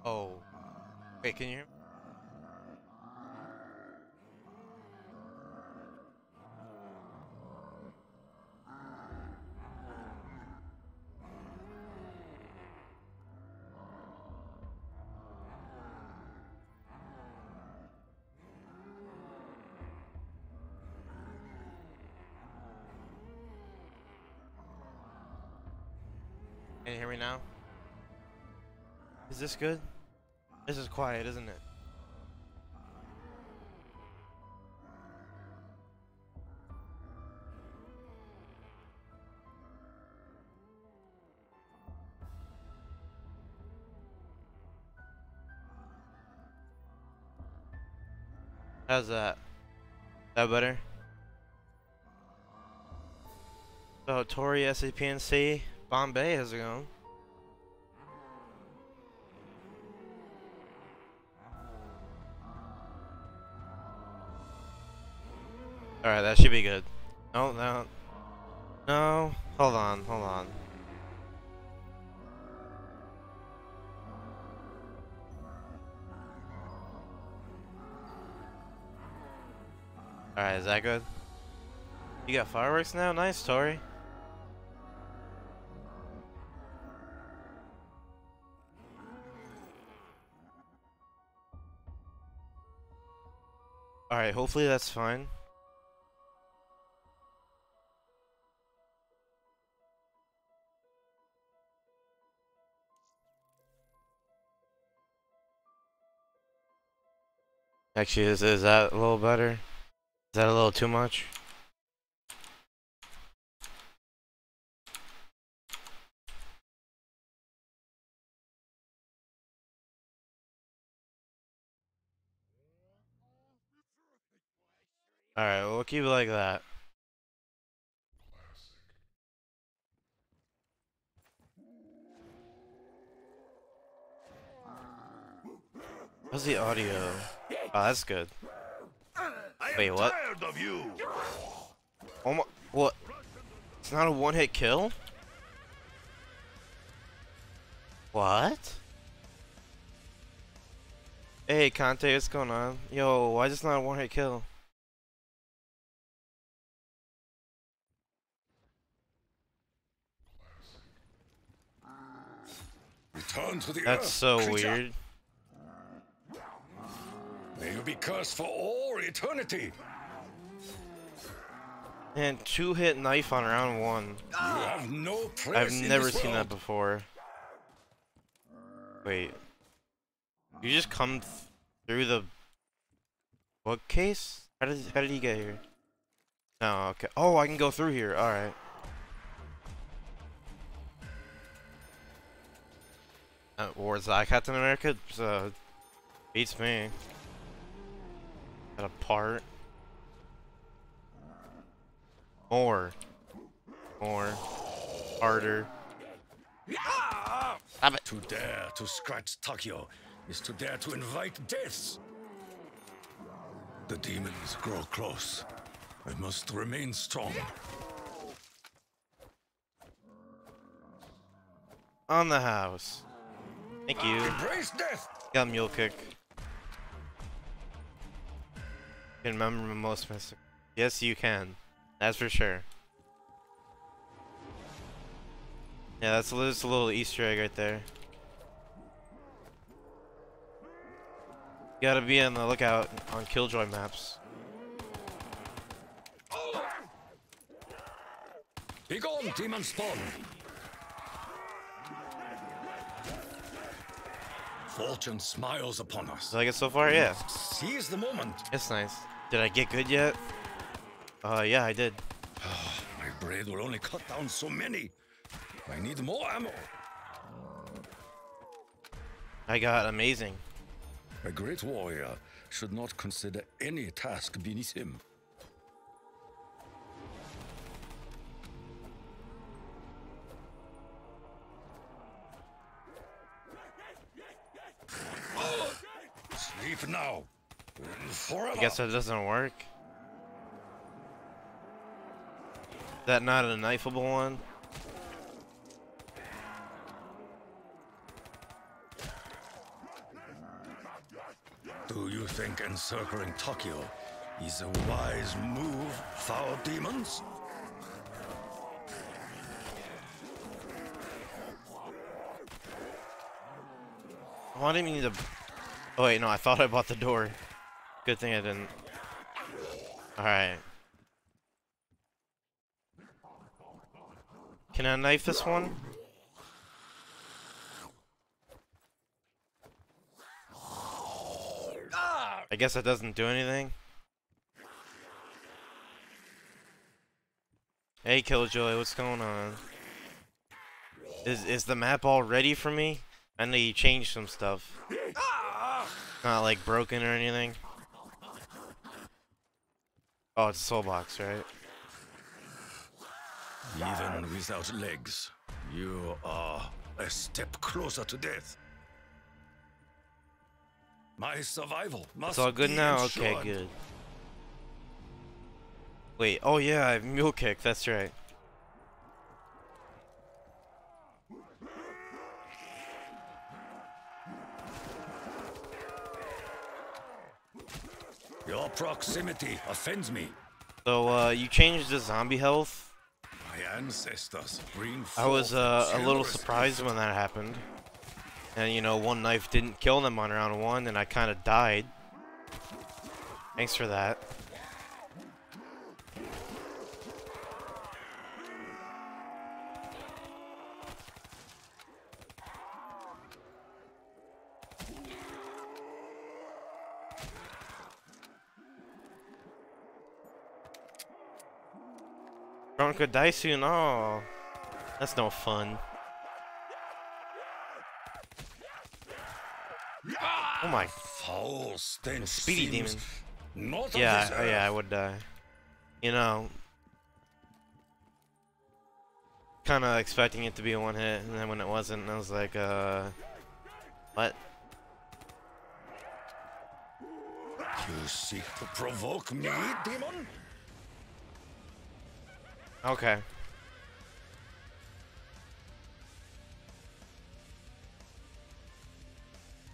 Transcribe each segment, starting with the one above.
Oh. Wait, can you hear me? Can you hear me now? Is this good? This is quiet, isn't it? How's that? That better? So, Tori, SAPNC, Bombay, how's it going? Alright, that should be good. No, no. No. Hold on, hold on. Alright, is that good? You got fireworks now? Nice, Tori. Alright, hopefully that's fine. Actually, is that a little better? Is that a little too much? Alright, we'll keep it like that. How's the audio? Oh, that's good. Wait, what? Oh my, what? It's not a one-hit kill? What? Hey, Conte, what's going on? Yo, why is this not a one-hit kill? Return to the That's earth, so creature. weird. May you be cursed for all eternity. And two-hit knife on round one. You have no place I've in never this seen that world. before. Wait. You just come through the bookcase? How did he get here? No, okay. Oh, I can go through here. All right. War's that Captain America? Beats me. Got a part. More. Harder. Stop it. To dare to scratch Takio is to dare to invite deaths. The demons grow close. I must remain strong. On the house. Thank you. Embrace death. Got a mule kick. Can remember most mystic. Yes, you can. That's for sure. Yeah, that's just a little Easter egg right there. You gotta be on the lookout on Killjoy maps. Begone, demon spawn. Fortune smiles upon us. Did I get so far? Yeah. Seize the moment. It's nice. Did I get good yet? Yeah, I did. My blade will only cut down so many. I need more ammo. I got amazing. A great warrior should not consider any task beneath him. Sleep now. Forever. I guess that doesn't work. Is that not a knifeable one? Do you think encircling Tokyo is a wise move, foul demons? Why didn't you need to... Oh wait, no, I thought I bought the door. Good thing I didn't. Alright. Can I knife this one? I guess that doesn't do anything. Hey Killjoy, what's going on? Is the map all ready for me? I know you changed some stuff. Not like broken or anything. Oh, it's a soul box, right? Even without legs, you are a step closer to death. My survival must It's all good be now? ensured. Okay, good. Wait, oh yeah, I have mule kick, that's right. Your proximity offends me. So, you changed the zombie health. My ancestors bring forth I was a little generous surprised when that happened. And you know, one knife didn't kill them on round 1 and I kinda died. Thanks for that. Everyone could die soon. Oh, that's no fun. Oh my. Foul stench Speedy demon. seems not of Yeah, this oh yeah, I earth. would die. You know, kind of expecting it to be a one hit, and then when it wasn't, I was like, what? You seek to provoke me, demon? Okay.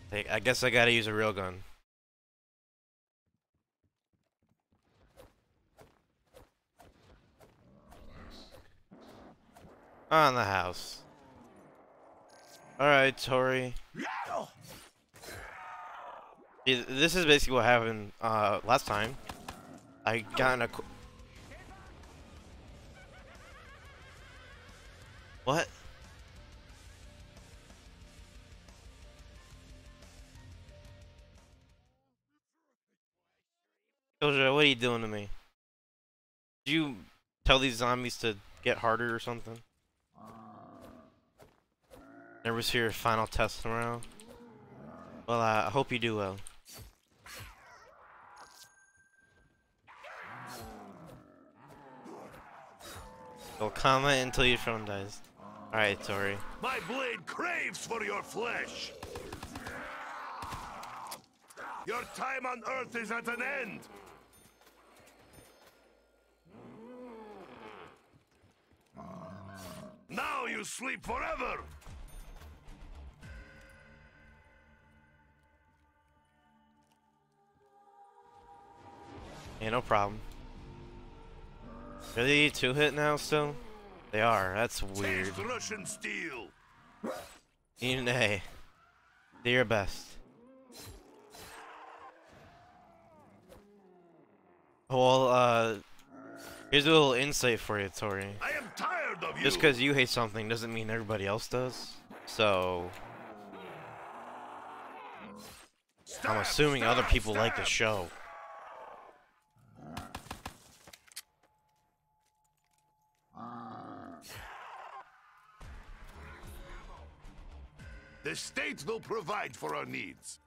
Hey, I guess I gotta use a real gun. On the house. Alright, Tori. This is basically what happened last time. I got in a... What? Killjoy, what are you doing to me? Did you tell these zombies to get harder or something? Never see your final test tomorrow? Well, I hope you do well. You'll comment until your phone dies. Alright, Tori. My blade craves for your flesh. Your time on Earth is at an end. Now you sleep forever. Yeah, no problem. Are they 2-hit now still? They are, that's weird. Taste Russian steel. Hey, do your best. Well, here's a little insight for you, Tori. I am tired of you. Just because you hate something doesn't mean everybody else does. So, I'm assuming other people like the show. The state will provide for our needs.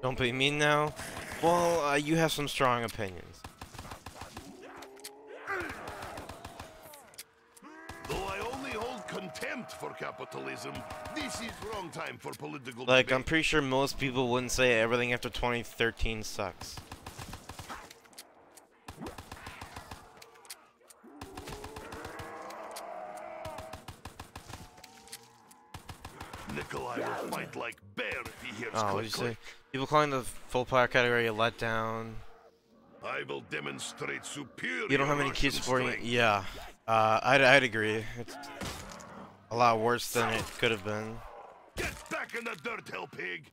Don't be mean now. Well, you have some strong opinions. Though I only hold contempt for capitalism, this is wrong time for political Like, debate. I'm pretty sure most people wouldn't say everything after 2013 sucks. fight like bear if he hears Oh, what did click you say? click. People calling the full player category a letdown. I will demonstrate superior You don't have any Russian keys supporting. strength. Yeah, I'd agree. It's a lot worse than it could have been. Get back in the dirt, hell pig!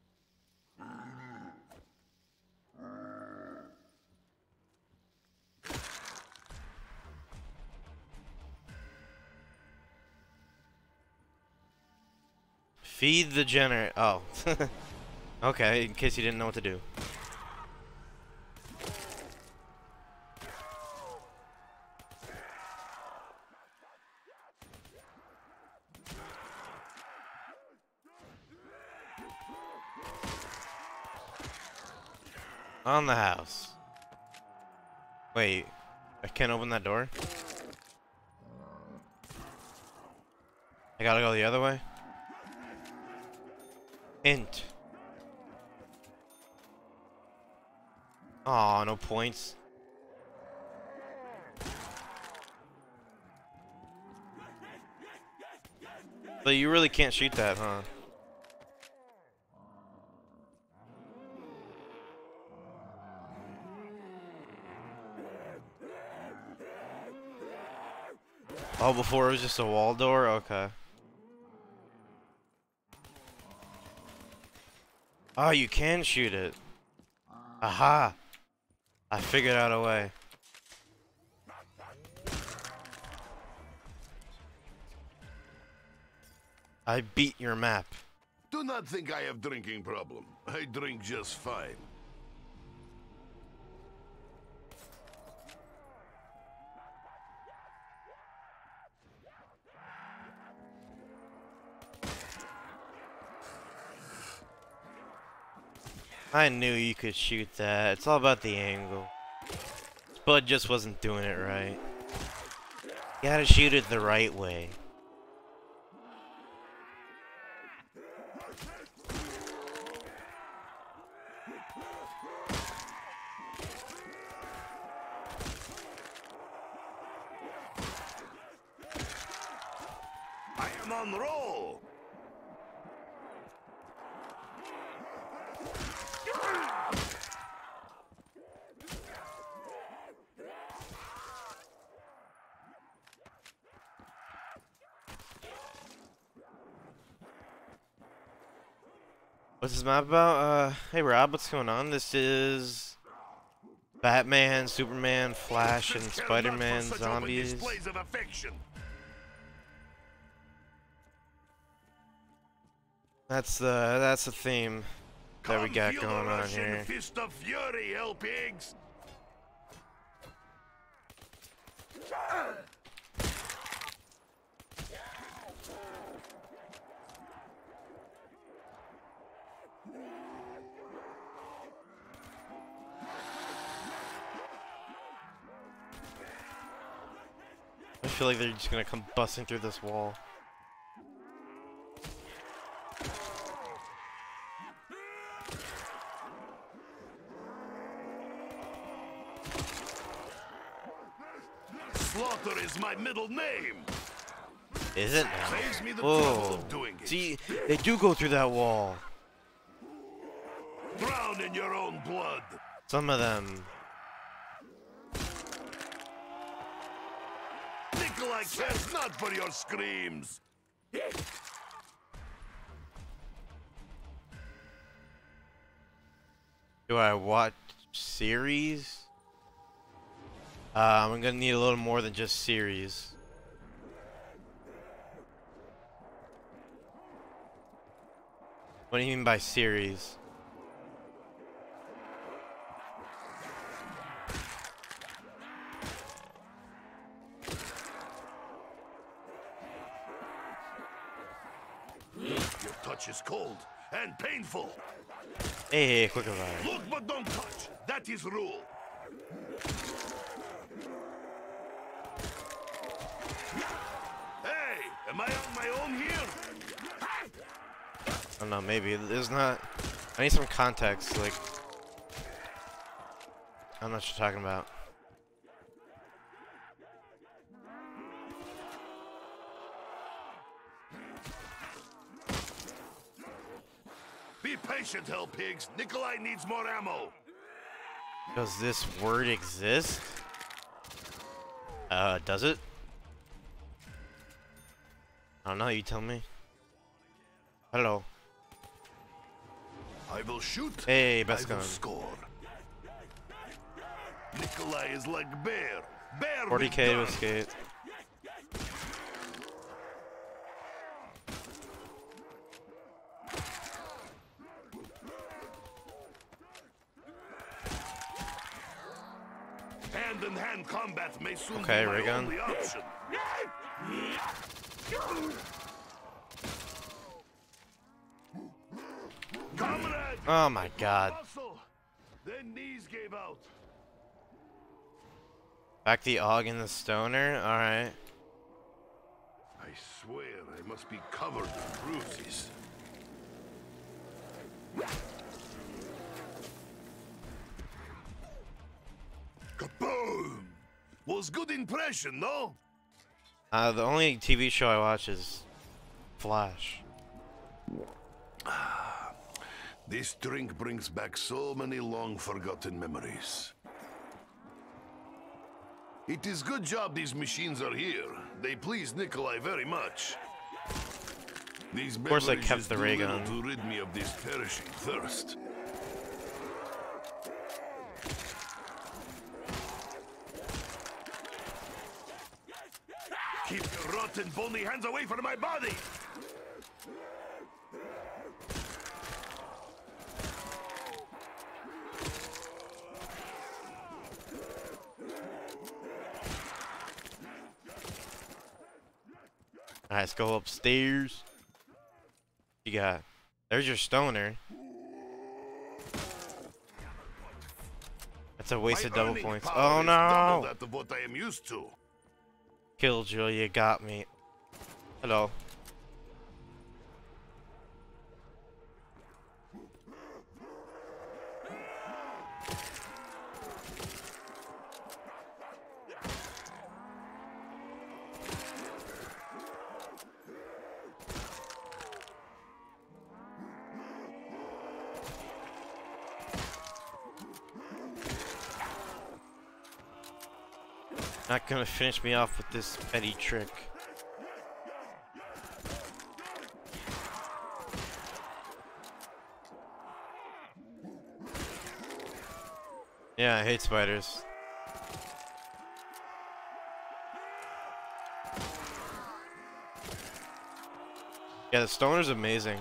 Feed the generator. Oh. Okay, in case you didn't know what to do. On the house. Wait, I can't open that door? I gotta go the other way? Hint. Aw, no points. But you really can't shoot that, huh? Oh, before it was just a wall door? Okay. Oh, you can shoot it. Aha! I figured out a way. I beat your map. Do not think I have drinking problem. I drink just fine. I knew you could shoot that. It's all about the angle. Spud just wasn't doing it right. You gotta shoot it the right way. I am on roll! What's this map about? Hey Rob, what's going on? This is Batman, Superman, Flash, and Care not Spider-Man for such open zombies. displays of affection. That's the theme that we Come got feel the going on Russian here. fist of fury, hell pigs! I feel like they're just gonna come busting through this wall. Slaughter is my middle name. Is it now? Saves me the trouble Whoa. of doing it. See, they do go through that wall. Drown in your own blood. Some of them. Nikolai cares not for your screams. Do I watch series? I'm gonna need a little more than just series. What do you mean by series? Your touch is cold and painful. Hey, quick fire. Look but don't touch. That is rule. Hey, am I on my own here? I don't know, maybe. There's not... I need some context, like... I don't know what you're talking about. Be patient, hell pigs. Nikolai needs more ammo. Does this word exist? Does it? I don't know, you tell me. Hello. I will shoot. Hey, best I will gun. score. Nikolai is like bear. Bear 40k with to guns. escape. Hand-in-hand combat may soon Okay, be my ray gun. only option. Comrade! Oh my god. Muscle! Their knees gave out. Back the AUG and the stoner? Alright. I swear I must be covered in bruises. Kaboom! Was good impression, no? The only TV show I watch is Flash. This drink brings back so many long-forgotten memories. It is good job these machines are here. They please Nikolai very much. These Of course I beverages kept the do ray little gun. to rid me of this perishing thirst. Keep your rotten, bony hands away from my body! Alright, let's go upstairs. You got. There's your stoner. That's a waste My of double earning points. power Oh is double no! that of what I am used to. Killjoy, you got me. Hello. Not gonna finish me off with this petty trick. Yeah, I hate spiders. Yeah, the stoner's amazing.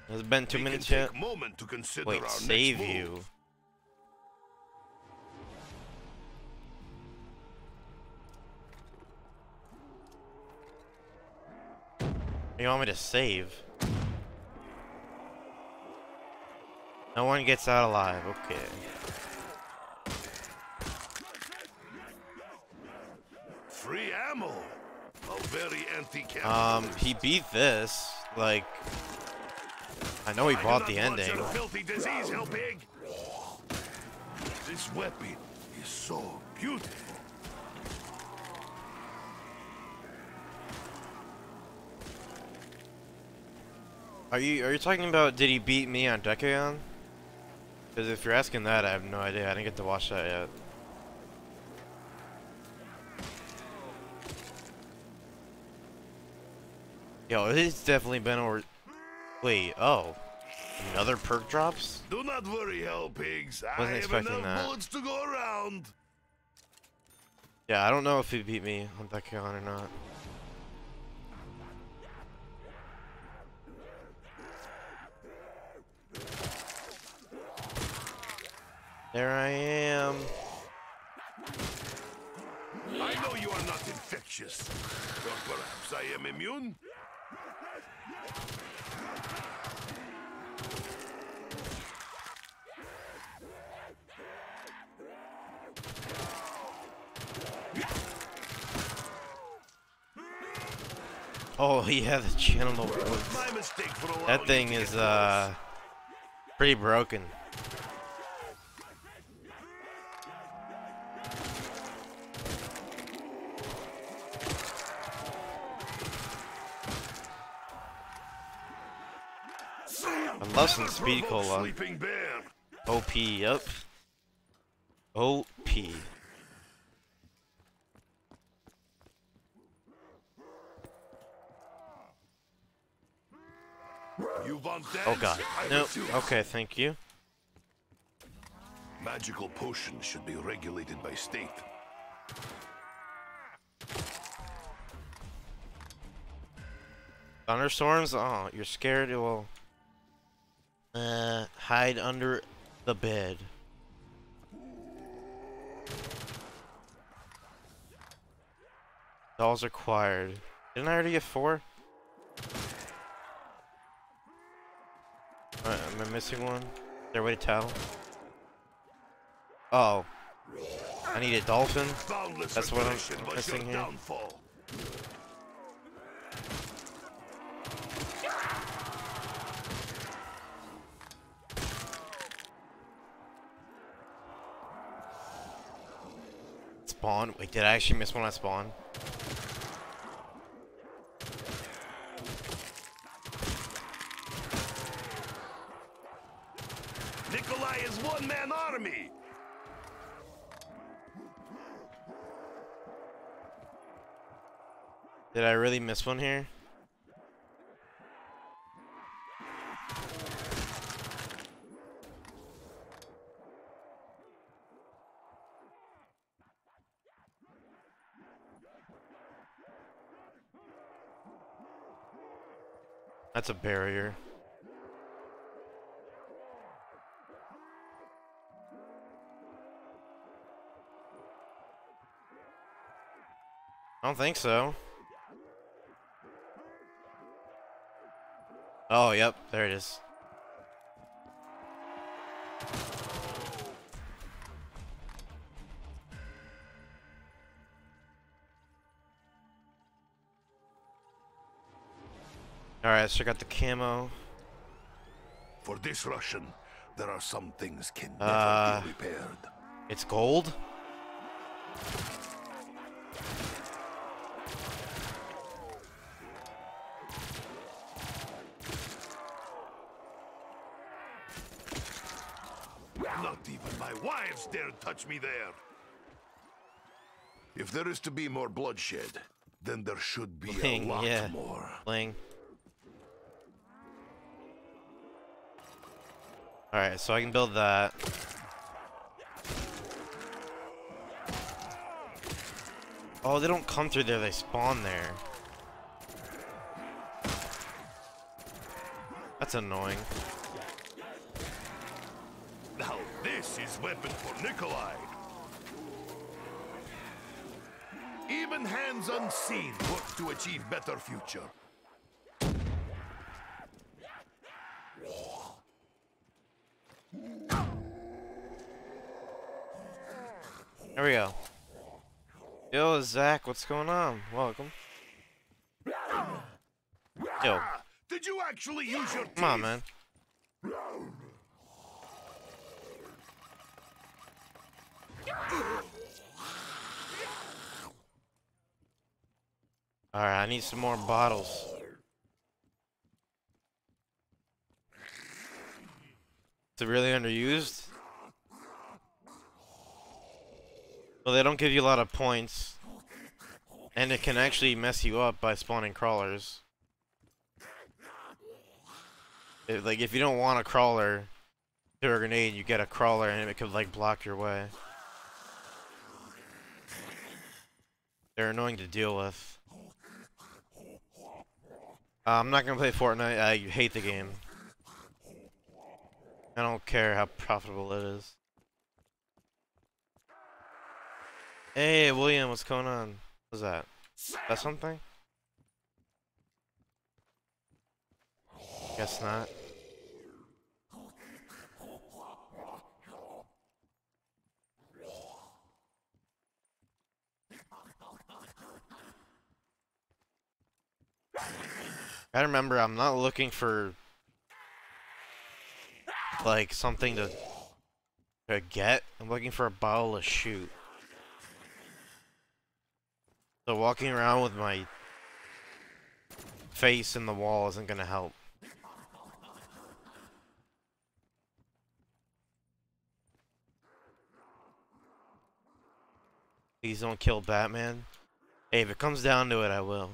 Has it been 2 We minutes can yet? take a moment to consider Wait, our save next move. you. You want me to save? No one gets out alive, okay. Free ammo. A very anti-capitalist. He beat this, like... I know he I bought do the not want ending. your filthy disease, hell pig. This weapon is so beautiful. Are you talking about did he beat me on KAIOKEN? Because if you're asking that, I have no idea. I didn't get to watch that yet. Yo, it's definitely been over. Wait, oh, another perk drops? Do not worry, hell pigs. I Wasn't have expecting enough that. bullets to go around. Yeah, I don't know if he beat me on KAIOKEN or not. There I am. I know you are not infectious. Or perhaps I am immune? Oh yeah, the channel works. My mistake for allowing That you thing to is get close. pretty broken. I love some speed Provoke cola. Sleeping Bear. OP, yup. OP. You want dance? Oh god. I Nope. refuse. Okay, thank you. Magical potions should be regulated by state. Thunderstorms? Oh, you're scared? Well, hide under the bed. Dolls required. Didn't I already get 4? Am I missing one? Is there a way to tell? Oh. I need a dolphin? Boundless That's what I'm aggression was missing your here. downfall. Spawn? Wait, did I actually miss one I spawned? Nikolai is one-man army. Did I really miss one here? That's a barrier. I don't think so. Oh, yep, there it is. Alright, let's check out the camo. For this Russian, there are some things can never be repaired. It's gold? Not even my wives dare touch me there. If there is to be more bloodshed, then there should be Bling, a lot yeah. more. Bling. Alright, so I can build that. Oh, they don't come through there, they spawn there. That's annoying. Now this is weapon for Nikolai. Even hands unseen work to achieve better future. There we go. Yo, Zach, what's going on? Welcome. Yo, Did you actually use your teeth? come on, man. Alright, I need some more bottles. Is it really underused? Well, they don't give you a lot of points. And it can actually mess you up by spawning crawlers. Like, if you don't want a crawler to a grenade, you get a crawler and it could, like, block your way. They're annoying to deal with. I'm not gonna play Fortnite. I hate the game. I don't care how profitable it is. Hey, William, what's going on? What's that? Is that something? Guess not. I remember I'm not looking for like something to get. I'm looking for a bottle to shoot. So walking around with my face in the wall isn't gonna help. Please don't kill Batman. Hey, if it comes down to it, I will.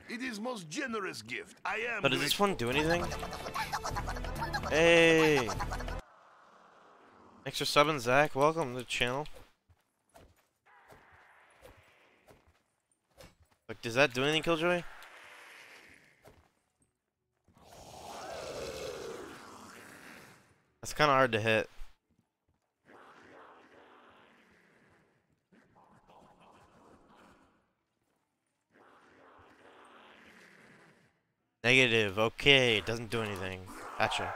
It is most generous gift. I am. But does this one do anything? Hey! Thanks for subbing, Zach. Welcome to the channel. Like, does that do anything, Killjoy? That's kind of hard to hit. Negative. Okay, it doesn't do anything. Gotcha.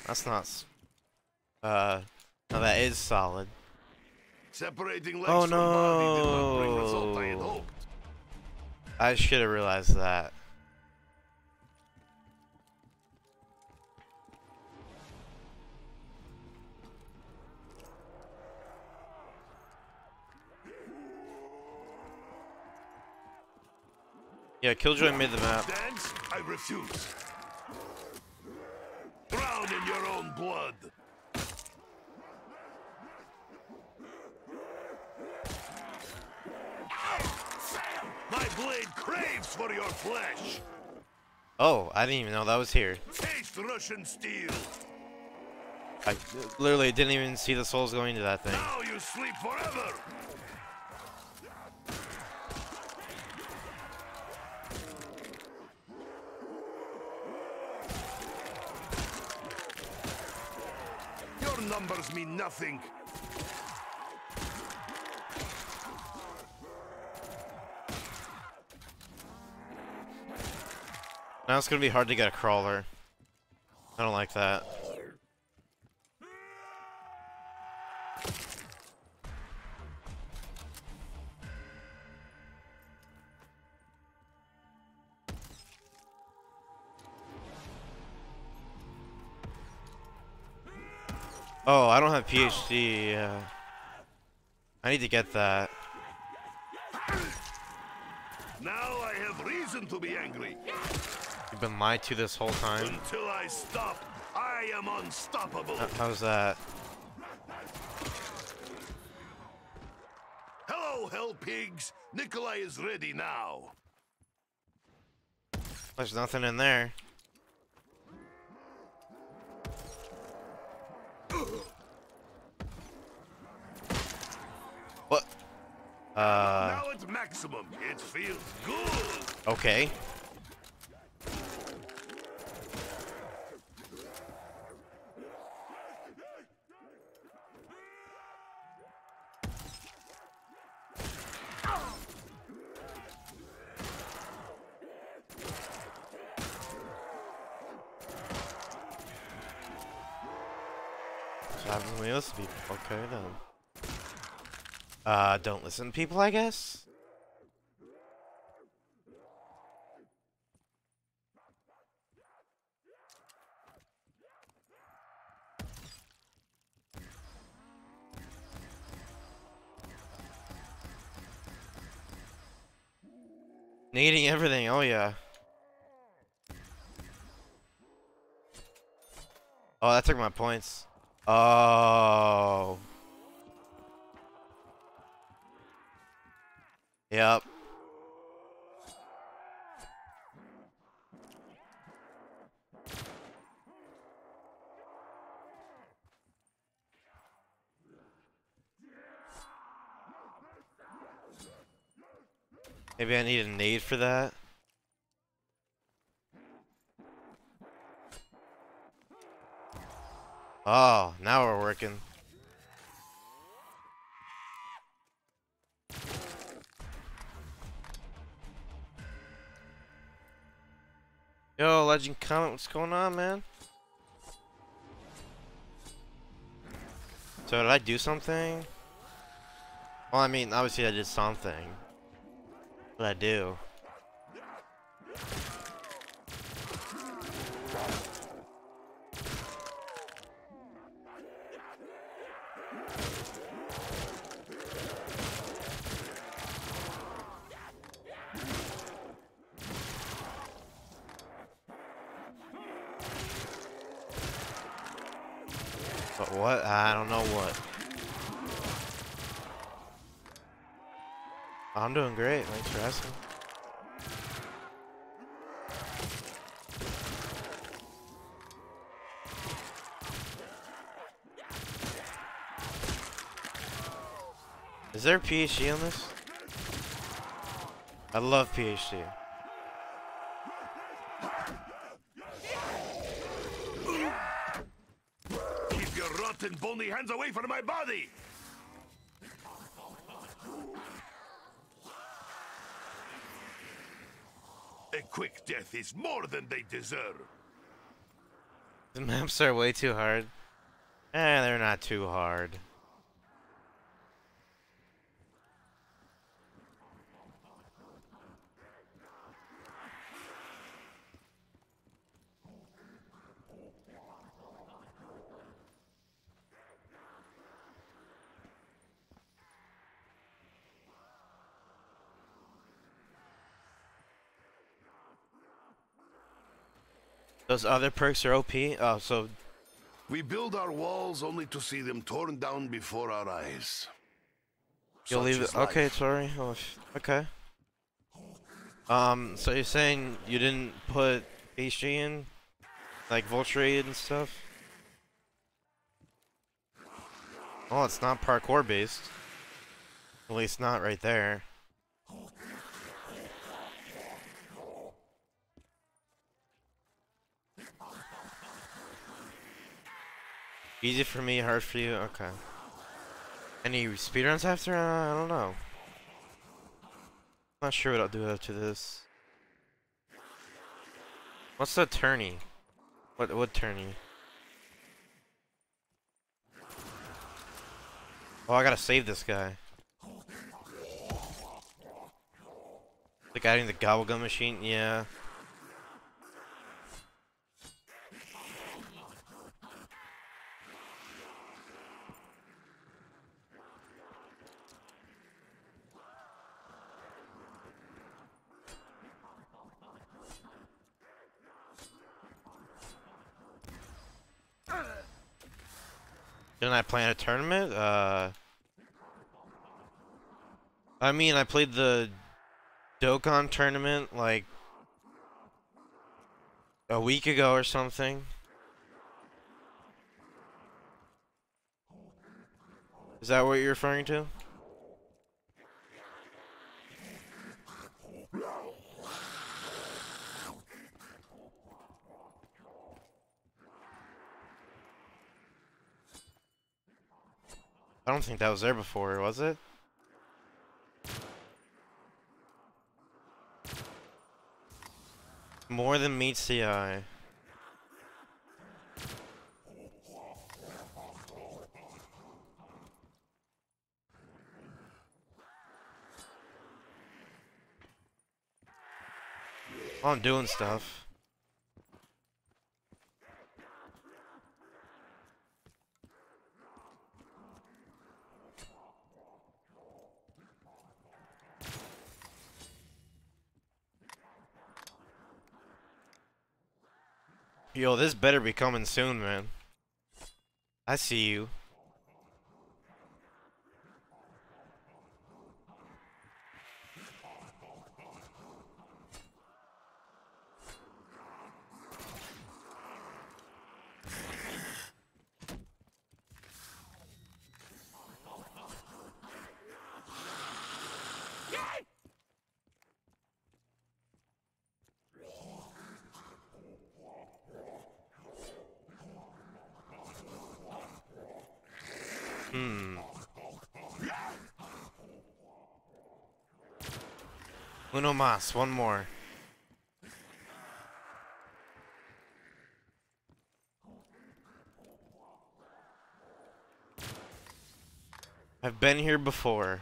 That's not. No, that is solid. Separating legs Oh from body did not bring no! result I had hoped. I should have realized that. Yeah, Killjoy made the map. Dance? I refuse. Drown in your own blood. My blade craves for your flesh. Oh, I didn't even know that was here. Taste Russian steel. I literally didn't even see the souls going to that thing. Now you sleep forever. Your numbers mean nothing. Now it's gonna be hard to get a crawler. I don't like that. Oh, I don't have PhD. I need to get that. Now I have reason to be angry. You've been lied to this whole time. Until I stop, I am unstoppable. How's that? Hello, hell pigs. Nikolai is ready now. There's nothing in there. What? Now it's maximum. It feels good. Okay. What's happening to people? Okay then. Don't listen to people, I guess? Needing everything, oh yeah. Oh, that took my points. Oh. Yep. Maybe I need a nade for that. Oh, now we're working. Yo, Legend Comment, what's going on, man? So did I do something? Well, I mean, obviously I did something. What did I do? But what? I don't know what. I'm doing great, thanks for asking. Is there a PhD on this? I love PhD. Keep your rotten, bony hands away from my body! A quick death is more than they deserve. The maps are way too hard. Eh, they're not too hard. Those other perks are OP? Oh, so... We build our walls only to see them torn down before our eyes. You'll Such leave is it? Okay, life. sorry. Oh, okay. So you're saying you didn't put PhD in? Like Vulture and stuff? Oh, it's not parkour based. At least not right there. Easy for me, hard for you? Okay. Any speedruns after? I don't know. Not sure what I'll do after this. What's the tourney? What tourney? Oh, I gotta save this guy. The guy in the gobblegum machine? Yeah. Didn't I plan a tournament? I mean, I played the Dokkan tournament like a week ago or something. Is that what you're referring to? I don't think that was there before, was it? More than meets the eye. Oh, I'm doing stuff. Yo, this better be coming soon, man. I see you. Uno mas, one more. I've been here before.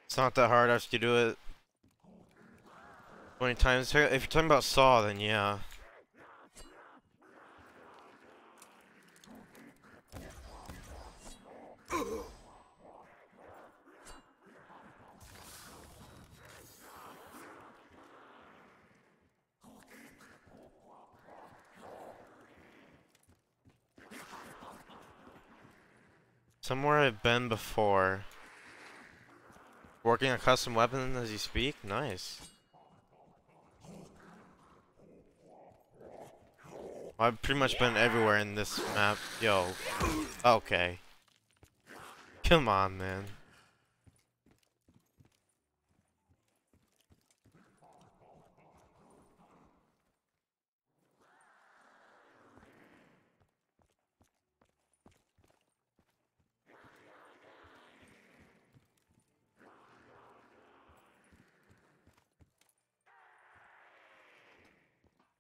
It's not that hard after you do it 20 times. If you're talking about Saw, then yeah. Somewhere I've been before. Working on custom weapons as you speak? Nice. I've pretty much been everywhere in this map. Yo. Okay. Come on, man.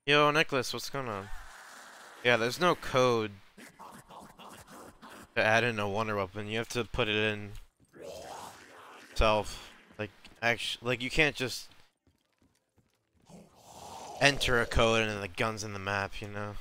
Yo, Nicholas, what's going on? Yeah, there's no code to add in a wonder weapon. You have to put it in yourself. Like, actually, like you can't just enter a code and then the gun's in the map, you know?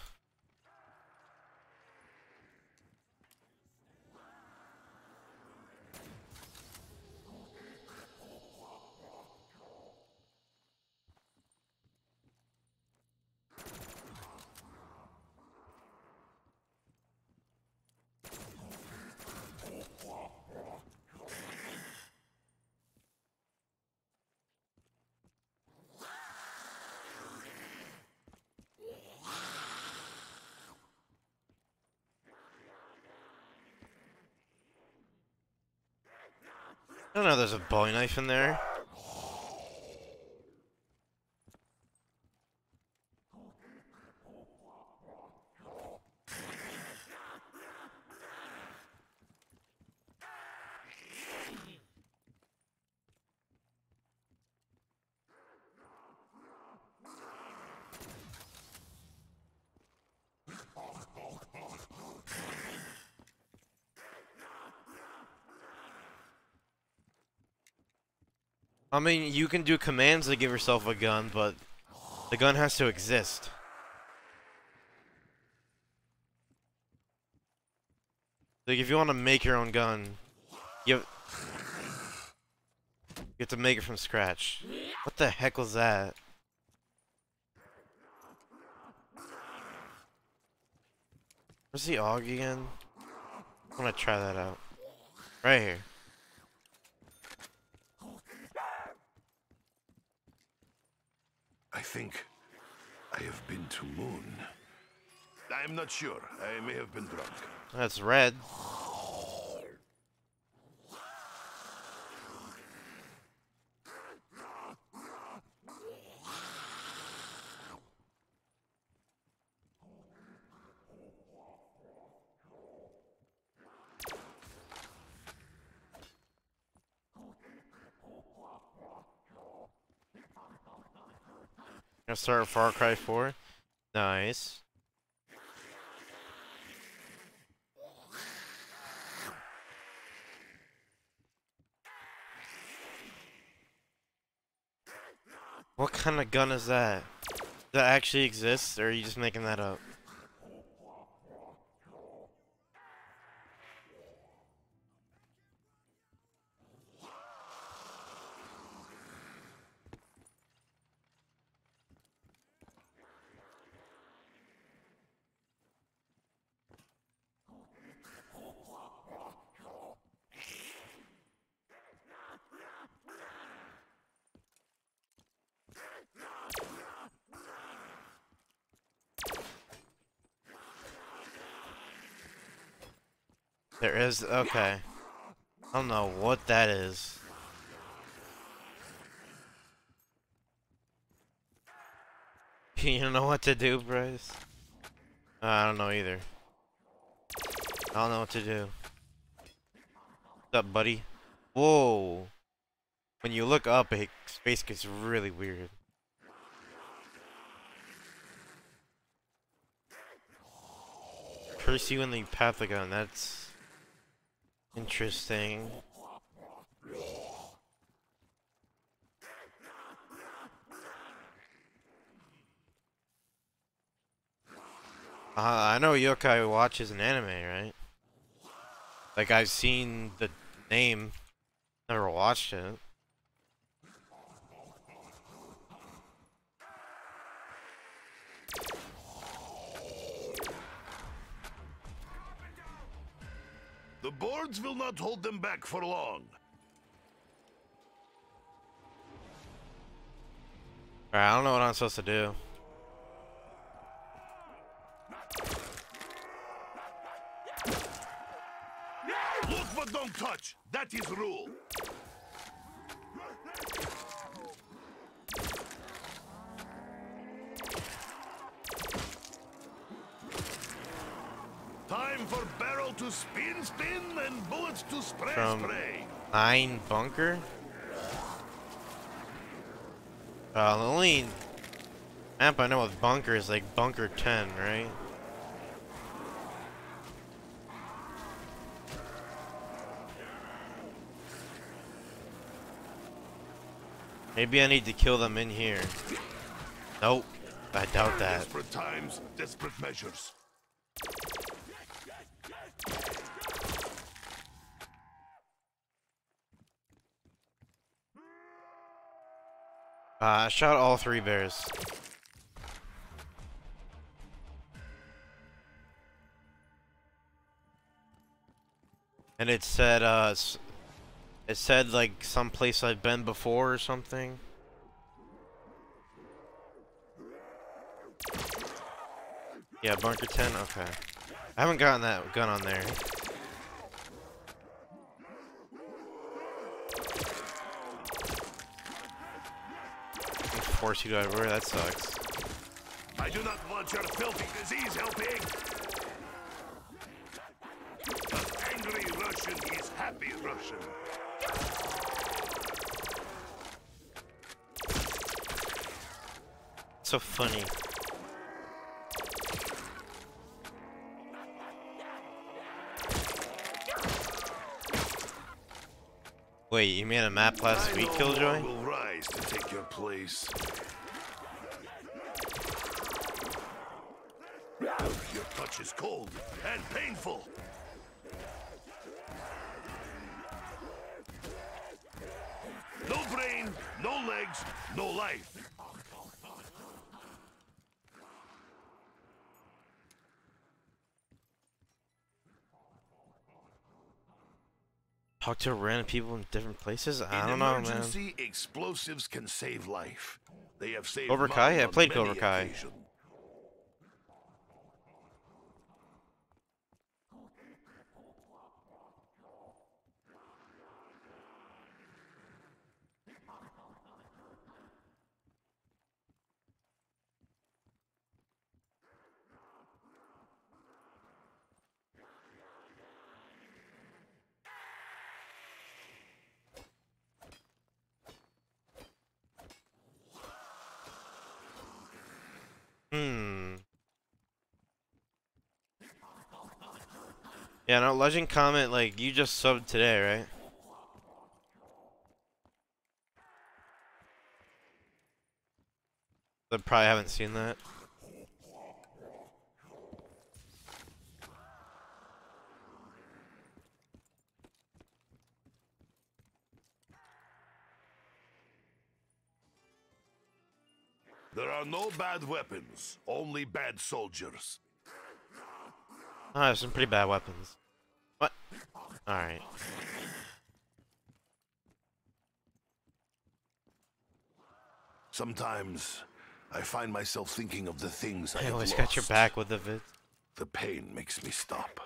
I don't know, there's a bowie knife in there. I mean, you can do commands to give yourself a gun, but the gun has to exist. Like, if you want to make your own gun, you have to make it from scratch. What the heck was that? Where's the AUG again? I want to try that out. Right here. I think I have been to Moon. I'm not sure. I may have been drunk. That's red. Gonna start Far Cry 4. Nice. What kind of gun is that? Does that actually exist, or are you just making that up? There is, okay. I don't know what that is. You don't know what to do, Bryce? I don't know either. I don't know what to do. What's up, buddy? Whoa. When you look up, space gets really weird. Curse you in the Pathagon, that's interesting. I know Yokai watches an anime, right? Like, I've seen the name, never watched it. The boards will not hold them back for long. Alright, I don't know what I'm supposed to do. Look but don't touch. That is rule. Time for barrel to spin, and bullets to spray, spray. 9 bunker? The only map I know with bunker is like bunker 10, right? Maybe I need to kill them in here. Nope. I doubt that. Desperate times, desperate measures. I shot all 3 bears. And it said like some place I've been before or something. Yeah, bunker 10. Okay. I haven't gotten that gun on there. Force you to everywhere. That sucks. I do not want your filthy disease helping. An angry Russian is happy Russian. So funny. Wait, you made a map last week, Killjoy? Will rise to take your place. Your touch is cold and painful. No brain, no legs, no life. Talk to random people in different places? I don't know, man. In emergency, explosives can save life. They have saved Cobra Kai? mine I on played many Cobra Kai. occasions. Yeah, no, Legend comment, like, you just subbed today, right? I probably haven't seen that. There are no bad weapons, only bad soldiers. Oh, there's some pretty bad weapons. What? Alright. Sometimes I find myself thinking of the things I I have always lost. got your back with the vid. The pain makes me stop.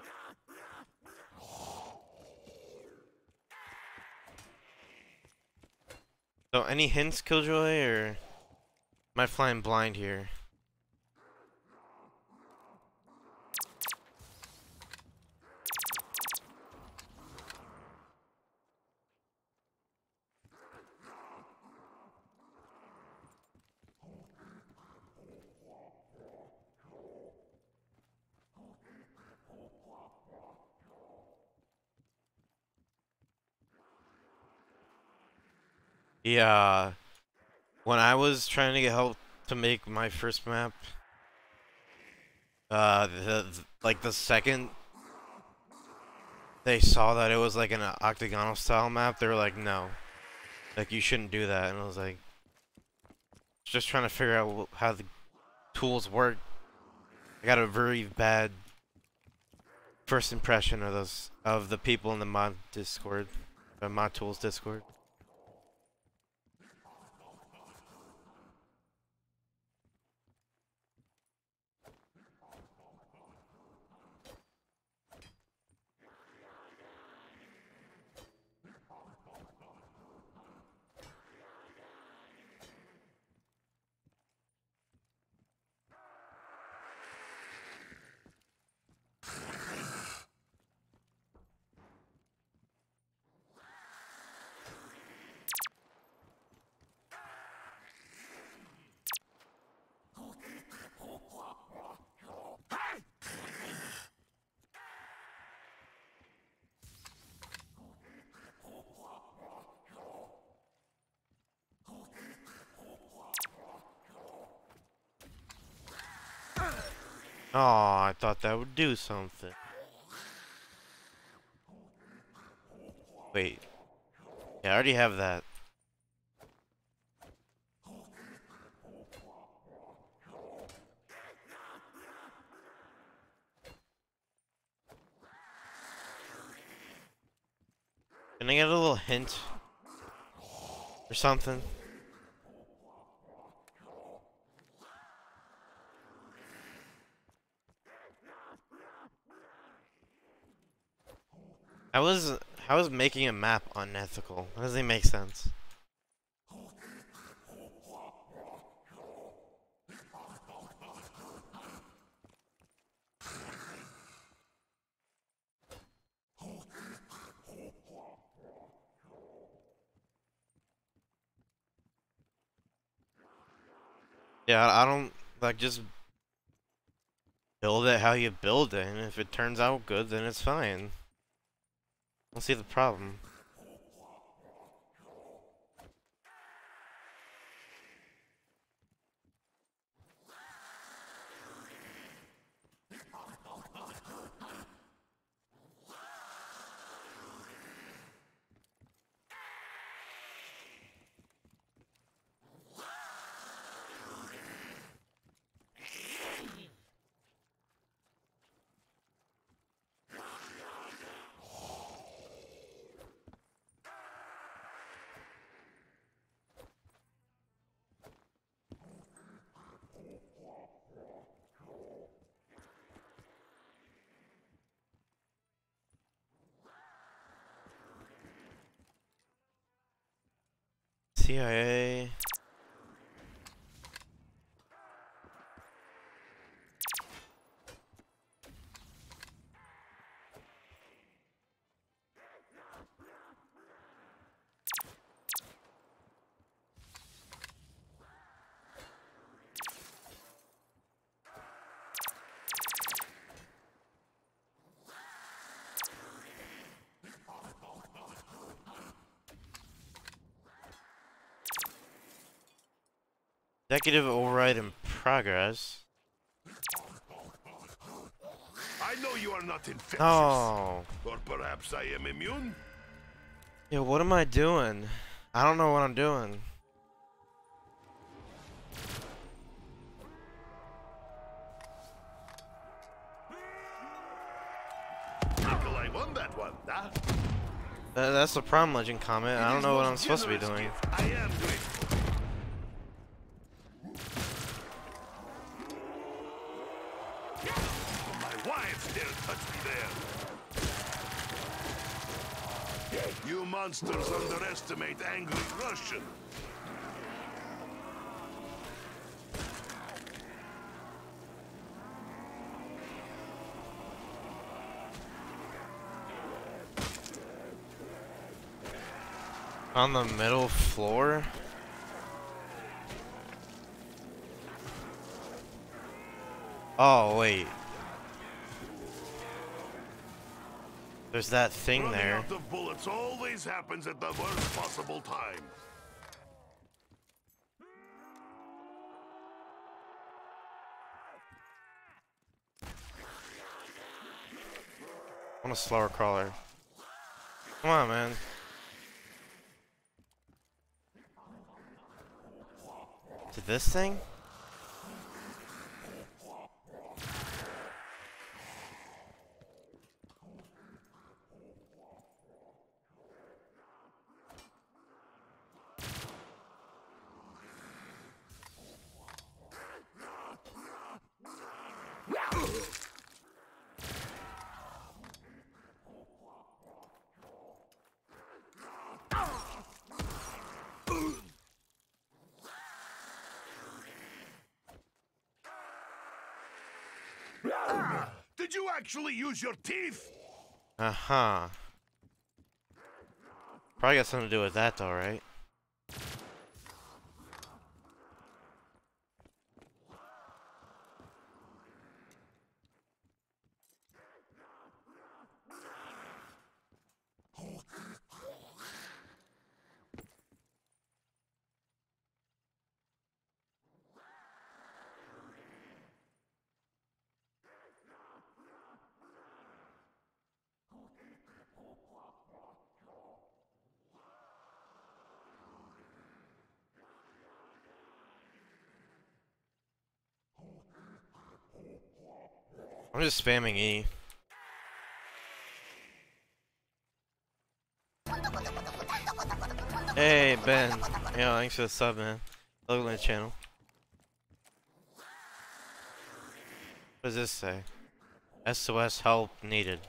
So, any hints, Killjoy, or am I flying blind here? Yeah, when I was trying to get help to make my first map, like the second they saw that it was like an octagonal style map, they were like, no, like you shouldn't do that. And I was like, just trying to figure out how the tools work. I got a very bad first impression of the people in the mod Discord, mod tools Discord. Oh, I thought that would do something. Wait. Yeah, I already have that. Can I get a little hint? Or something? How is making a map unethical? That doesn't even make sense. Yeah, I don't like just build it how you build it, and if it turns out good, then it's fine. I don't see the problem. CIA. Executive override in progress. I know you are not infectious. Oh. Or perhaps I am immune? Yeah, what am I doing? I don't know what I'm doing. I won that one, huh? That's the problem, Legend Comment. I don't know what I'm supposed to be doing. I am grateful. My wife dare touch me there. You monsters underestimate angry Russian. On the middle floor? Oh, wait. There's that thing Running there. out of bullets always happens at the worst possible time. I want a slower crawler. Come on, man. To this thing? Did you actually use your teeth? Uh-huh. Probably got something to do with that though, right? I'm just spamming E. Hey, Ben. Yeah, thanks for the sub, man. Welcome to the channel. What does this say? SOS help needed.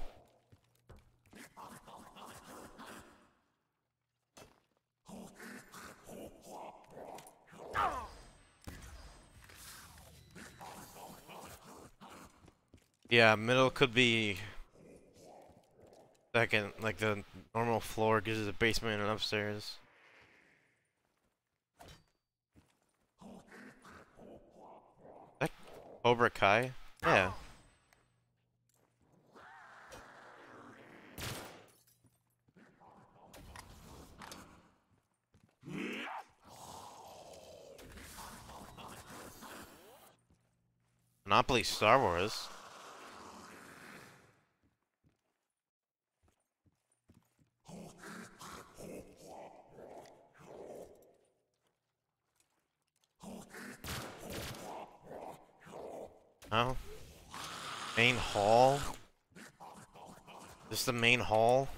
Yeah, middle could be second, like the normal floor gives us a basement and upstairs. That Cobra Kai? Yeah. Monopoly Star Wars. Oh. Main hall? This the main hall?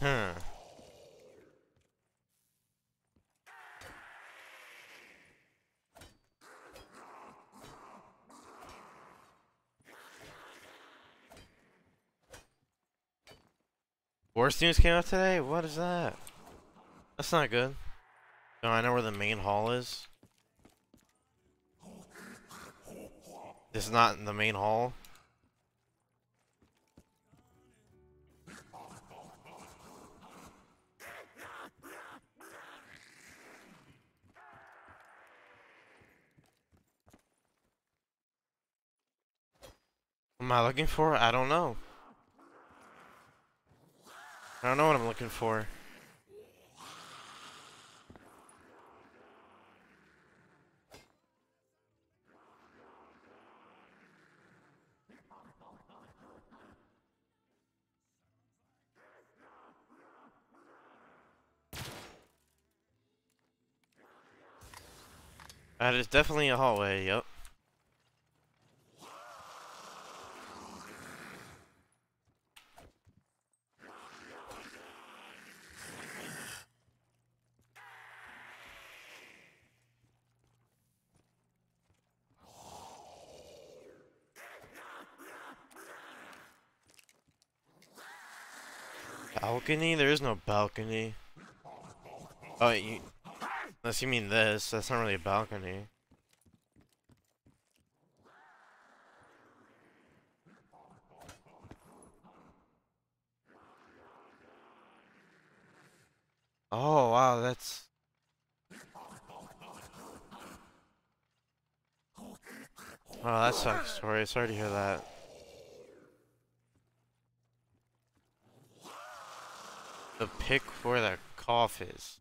Hmm. Worst news came out today? What is that? That's not good. No, I know where the main hall is. It's not in the main hall. What am I looking for? I don't know. I don't know what I'm looking for. That is definitely a hallway, yep. Balcony? There is no balcony. Oh, unless you mean this. That's not really a balcony. Oh wow, that's. Oh, that sucks, Tori. Sorry to hear that. The pick where the cough is.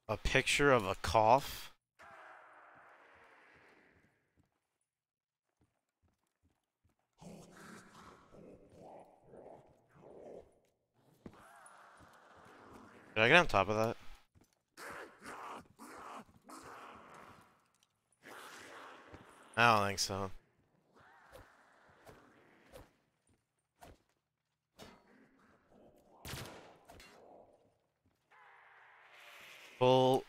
A picture of a cough? Did I get on top of that? I don't think so. Pull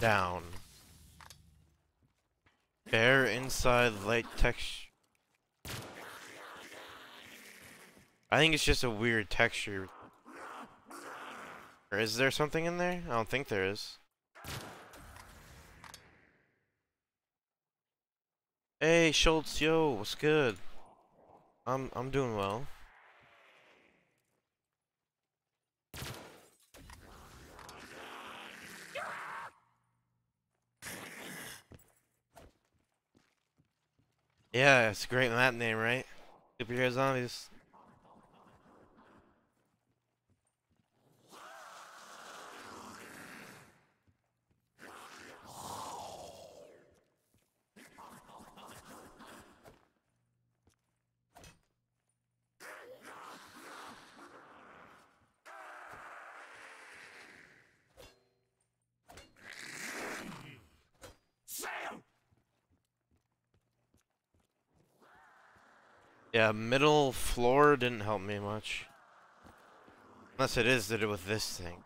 down. Bare inside light texture. I think it's just a weird texture. Or is there something in there? I don't think there is. Hey Schultz, yo, what's good? I'm doing well. Yeah, it's a great map name, right? Superhero zombies. Yeah, middle floor didn't help me much. Unless it is to do with this thing.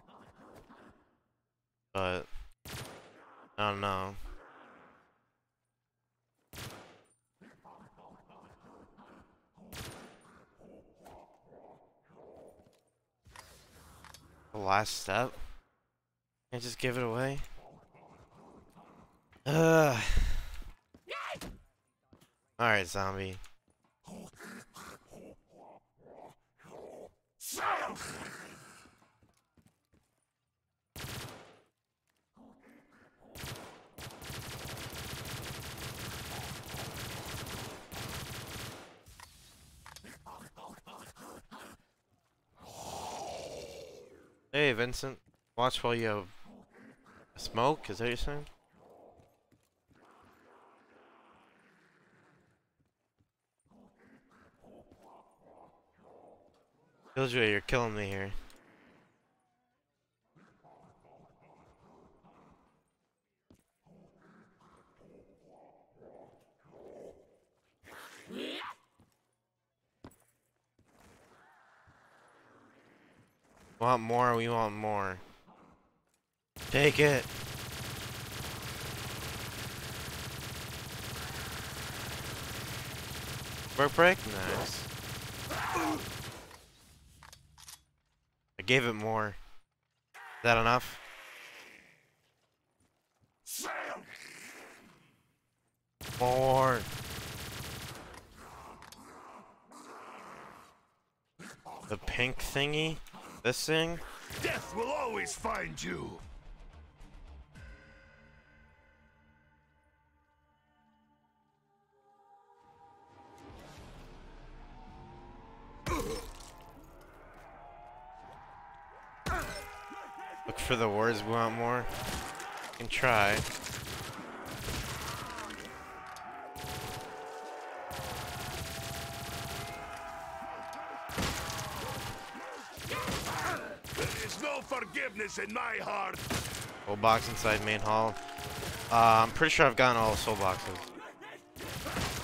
But I don't know. The last step? Can't just give it away? Alright, zombie. Hey, Vincent. Watch while you smoke? Is that what you're saying? Killjoy, you're killing me here. Want more? We want more. Take it. Work break? Nice. I gave it more. Is that enough? More. The pink thingy? This thing? Death will always find you. Look for the words we want more. You can try. There is no forgiveness in my heart. Soul box inside main hall. I'm pretty sure I've gotten all the soul boxes.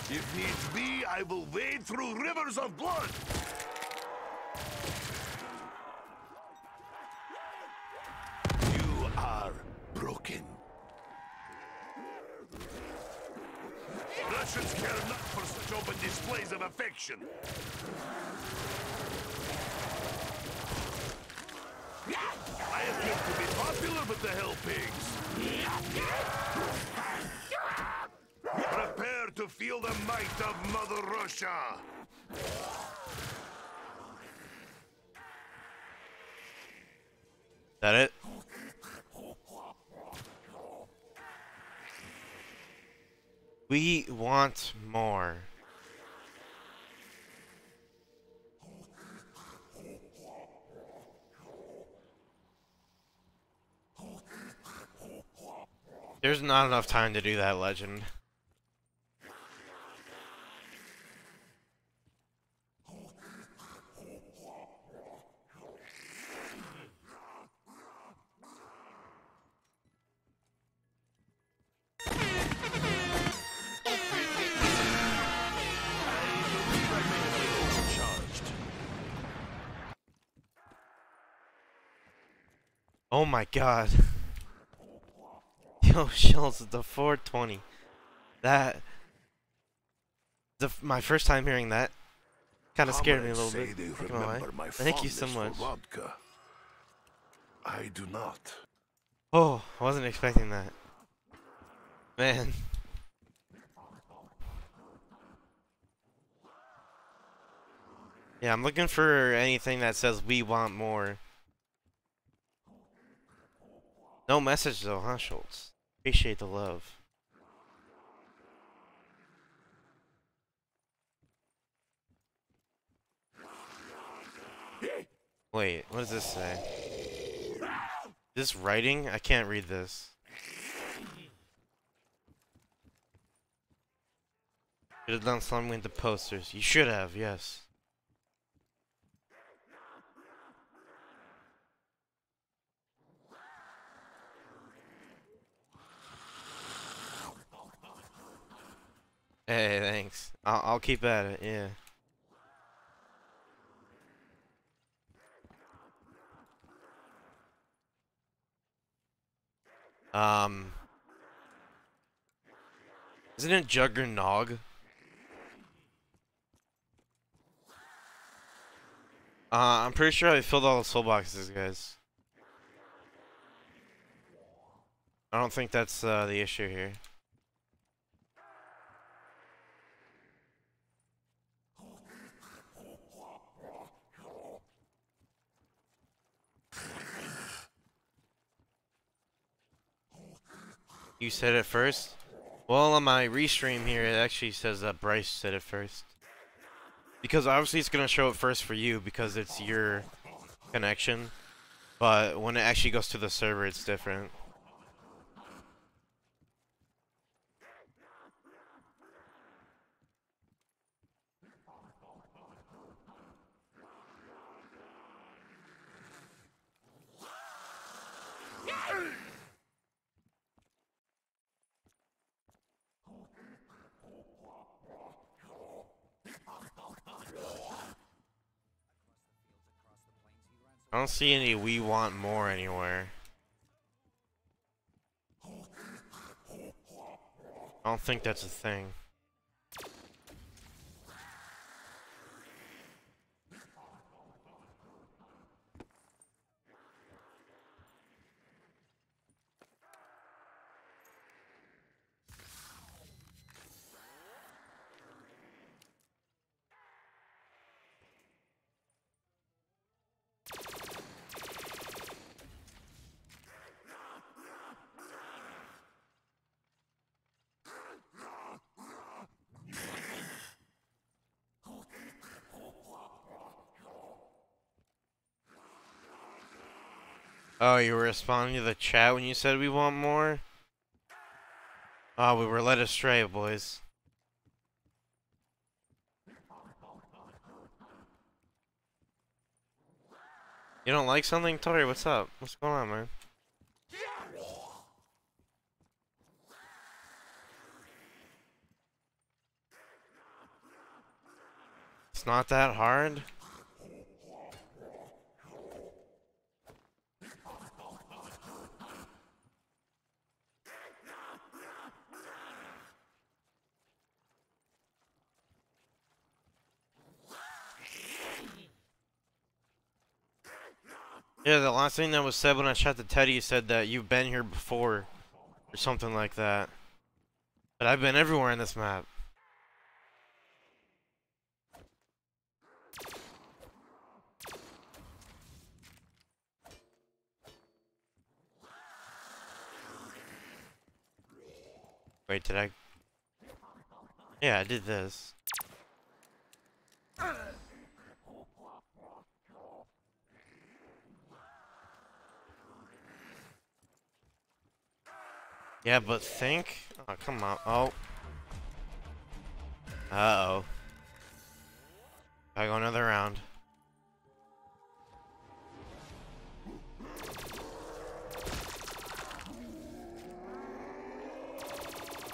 If needs be, I will wade through rivers of blood. You are broken. Russians care not for such open displays of affection. I appear to be popular with the Hell Pigs. Prepare to feel the might of Mother Russia. That it? We want more. There's not enough time to do that, legend. Oh my god. Yo, Shells, the 420. That... my first time hearing that kind of scared me a little bit. Not gonna lie. Thank you so much. I do not. Oh, I wasn't expecting that. Man. Yeah, I'm looking for anything that says we want more. No message though, huh, Schultz? Appreciate the love. Wait, what does this say? This writing? I can't read this. Should have done something with the posters. You should have, yes. Hey, thanks. I'll keep at it, yeah. Isn't it Juggernog? I'm pretty sure I filled all the soul boxes, guys. I don't think that's the issue here. You said it first? Well, on my restream here, it actually says that Bryce said it first. Because obviously it's gonna show it first for you because it's your connection. But when it actually goes to the server, it's different. I don't see any we want more anywhere. I don't think that's a thing. Oh, you were responding to the chat when you said we want more? Oh, we were led astray, boys. You don't like something? Tori, what's up? What's going on, man? It's not that hard? Yeah, the last thing that was said when I chat to Teddy said that you've been here before, or something like that. But I've been everywhere in this map. Wait, did I? Yeah, I did this. Yeah, but think. Oh, come on. Oh. Uh-oh. I go another round.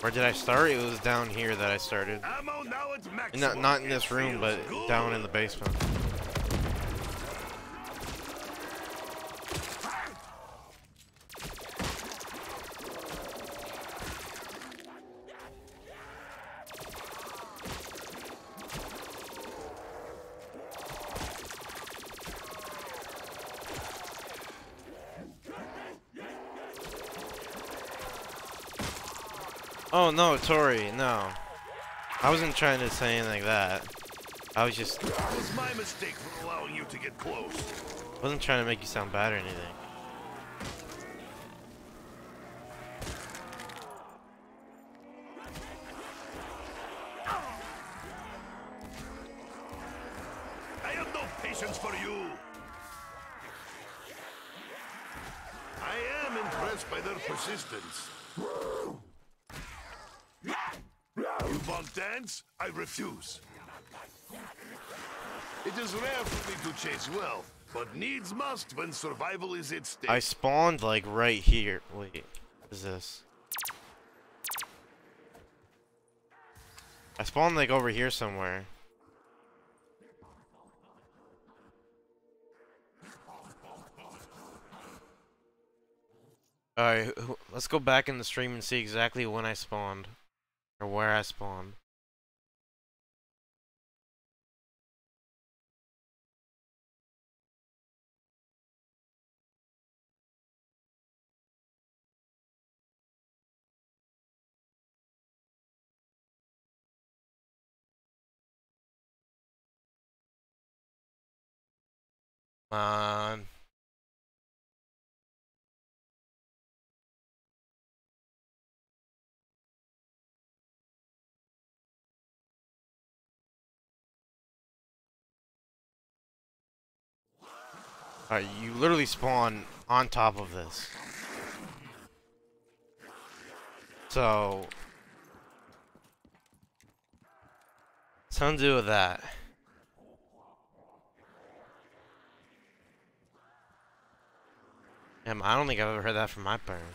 Where did I start? It was down here that I started. Ammo now at maximum. Not in this room, but down in the basement. Oh no, Tori, no. I wasn't trying to say anything like that. I was just... It was my mistake for allowing you to get close. wasn't trying to make you sound bad or anything. I have no patience for you. I am impressed by their persistence. You want dance? I refuse. It is rare for me to chase wealth, but needs must when survival is at stake. I spawned like right here. Wait, what is this? I spawned like over here somewhere. Alright, let's go back in the stream and see exactly when I spawned. Or where I spawned. Come on. Alright, you literally spawn on top of this. So... something to do with that. Damn, I don't think I've ever heard that from my parents.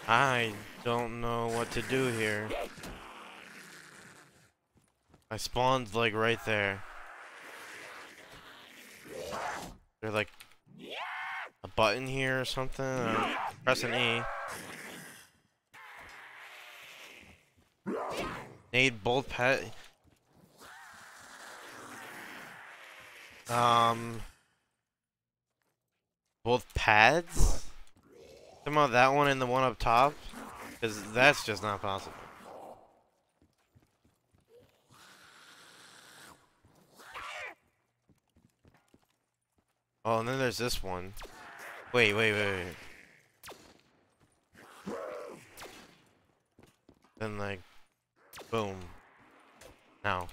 I don't know what to do here. I spawned like right there. There's like a button here or something. Press an E. Need both pet. Both pads? Somehow that one and the one up top? Because that's just not possible. Oh, and then there's this one. Wait. Then like, boom. Now.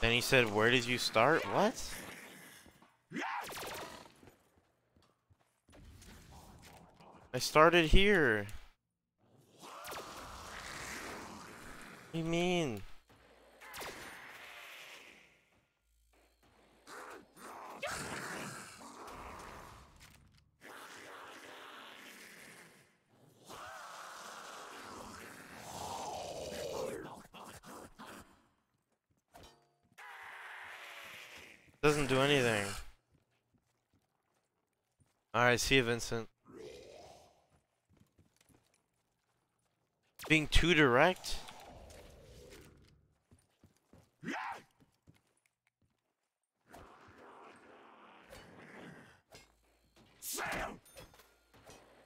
Then he said, where did you start? What? I started here. What do you mean? Doesn't do anything. Alright, see you, Vincent. Being too direct?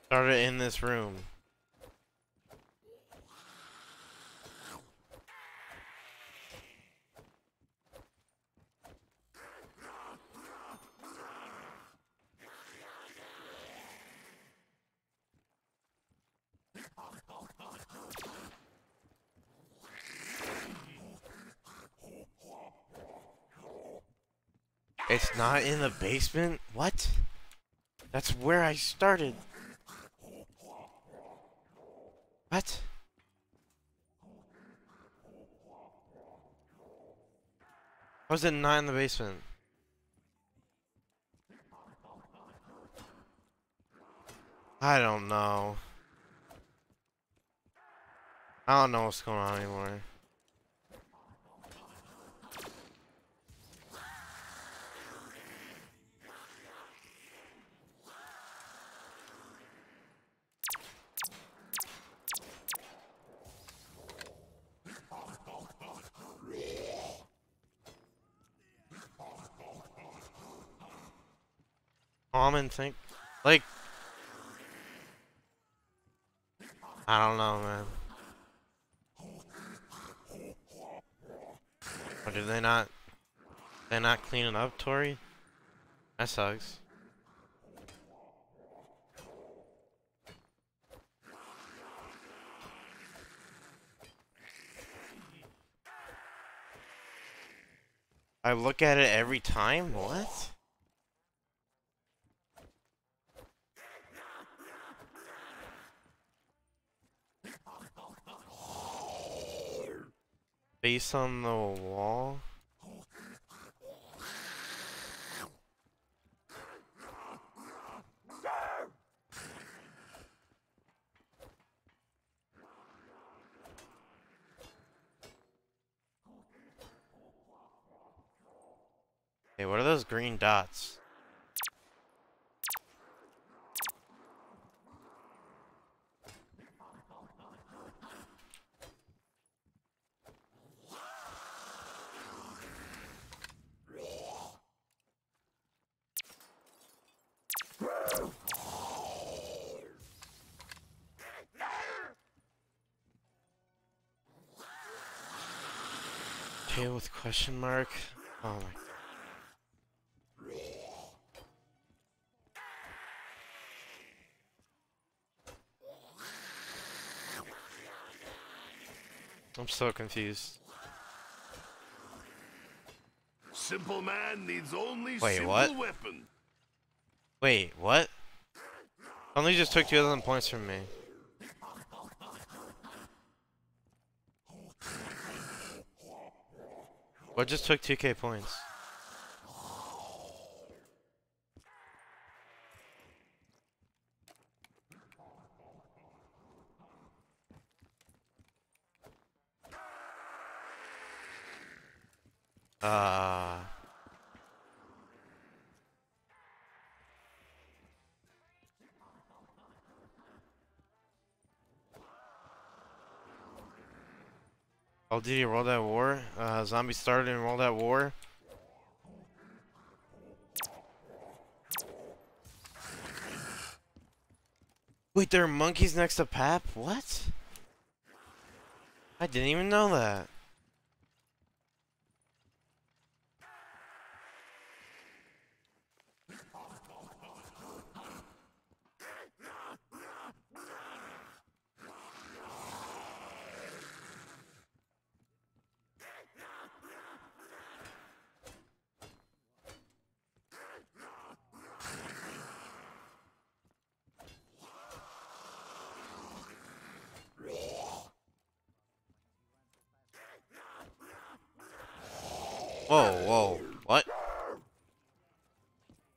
Started in this room. It's not in the basement? What? That's where I started. What? How is it not in the basement? I don't know. I don't know what's going on anymore. Common think, like, I don't know, man. Or did they not clean it up, Tori? That sucks. I look at it every time? What? Face on the wall? Hey, what are those green dots? Tail with question mark? Oh my. I'm so confused. Simple man needs only Wait, simple what? weapon. Wait, what? Only just took 2,000 points from me. What just took 2k points? Call of Duty World at War? Zombies started in World at War? Wait, there are monkeys next to Pap? What? I didn't even know that. Whoa, whoa, what?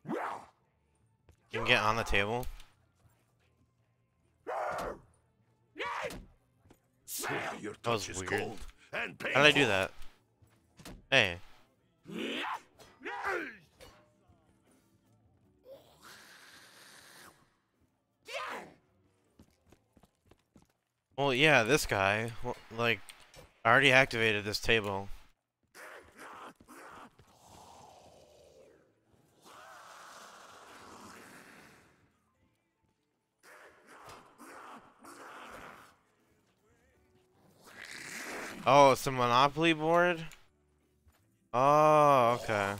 You can get on the table? Your That was touch is weird. cold and How did I do painful. that? Hey. Well, yeah, this guy. Well, like, I already activated this table. Oh, it's a Monopoly board? Oh, okay.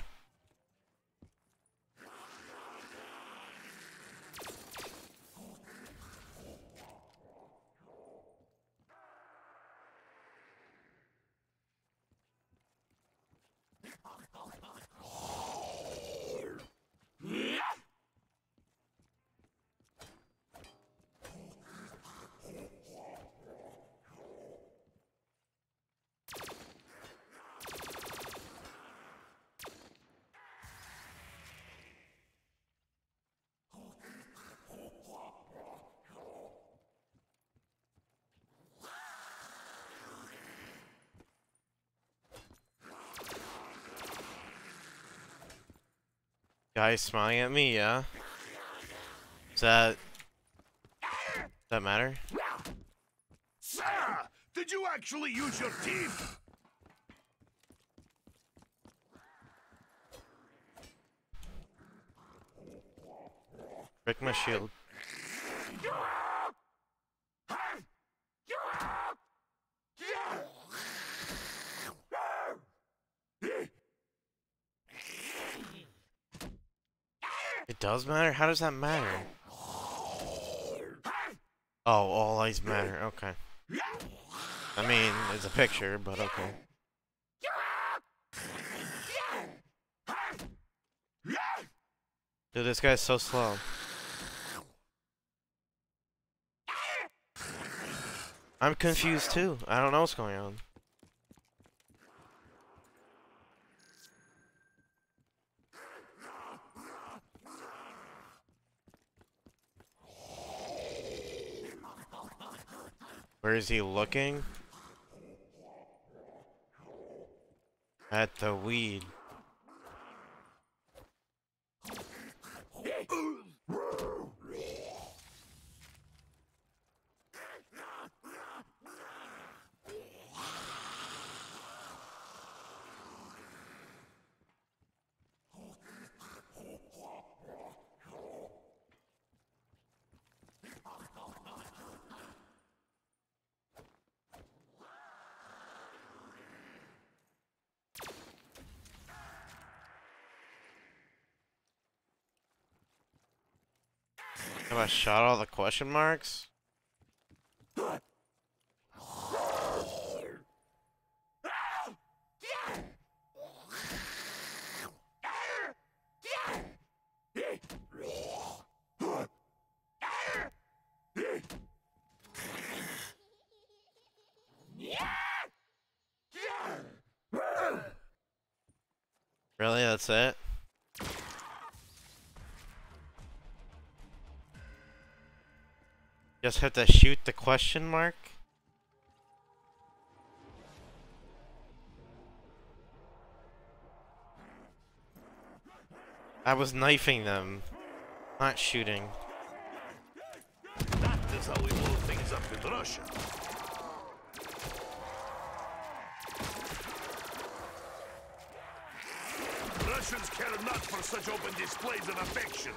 Guy smiling at me, yeah? Does that matter? Sarah, did you actually use your teeth? Break my shield. It does matter? How does that matter? Oh, all eyes matter. Okay. I mean, it's a picture, but okay. Dude, this guy's so slow. I'm confused too. I don't know what's going on. Where is he looking? At the weed. Have I shot all the question marks? Really? That's it? Just have to shoot the question mark? I was knifing them, not shooting. That is how we blow things up in Russia. Russians care not for such open displays of affection.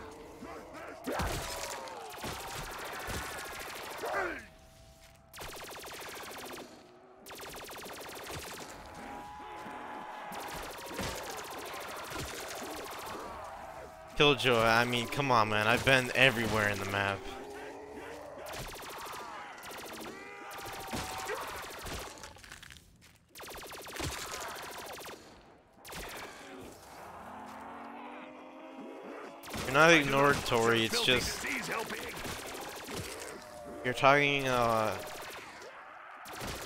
Killjoy, I mean, come on, man. I've been everywhere in the map. You're not ignored, Tori. It's just you're talking.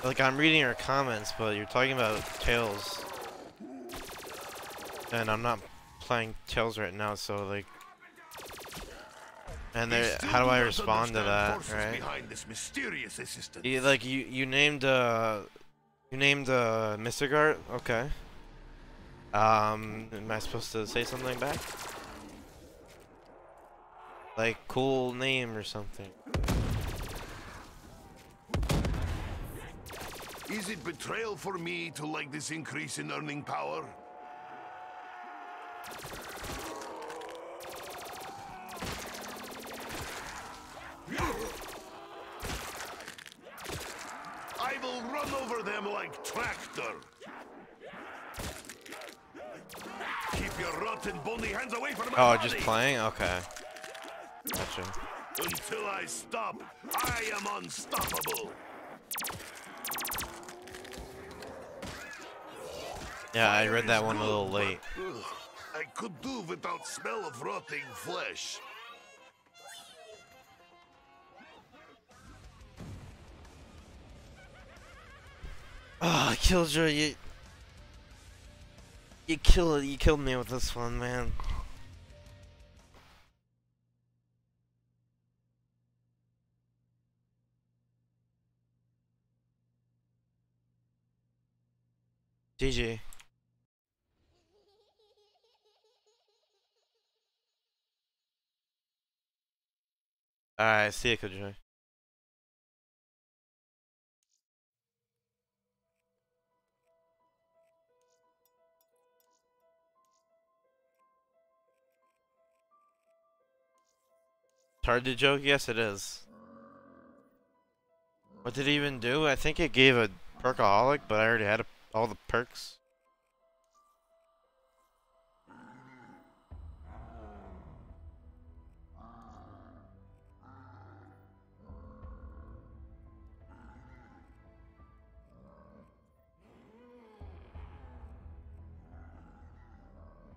Like I'm reading your comments, but you're talking about Tails, and I'm not playing Tails right now, so like, and there, how do I respond to that, right? You named Mr. Okay. Am I supposed to say something back? Like cool name or something? Is it betrayal for me to like this increase in earning power? I will run over them like tractor. Keep your rotten bony hands away from my body. just playing? Okay. Gotcha. Until I stop, I am unstoppable. Yeah, I read that one a little late. Ugh, I could do without smell of rotting flesh. Oh, Killjoy, you killed me with this one, man. GG. Alright, see ya, Killjoy. It's hard to joke? Yes, it is. What did it even do? I think it gave a perkaholic, but I already had all the perks.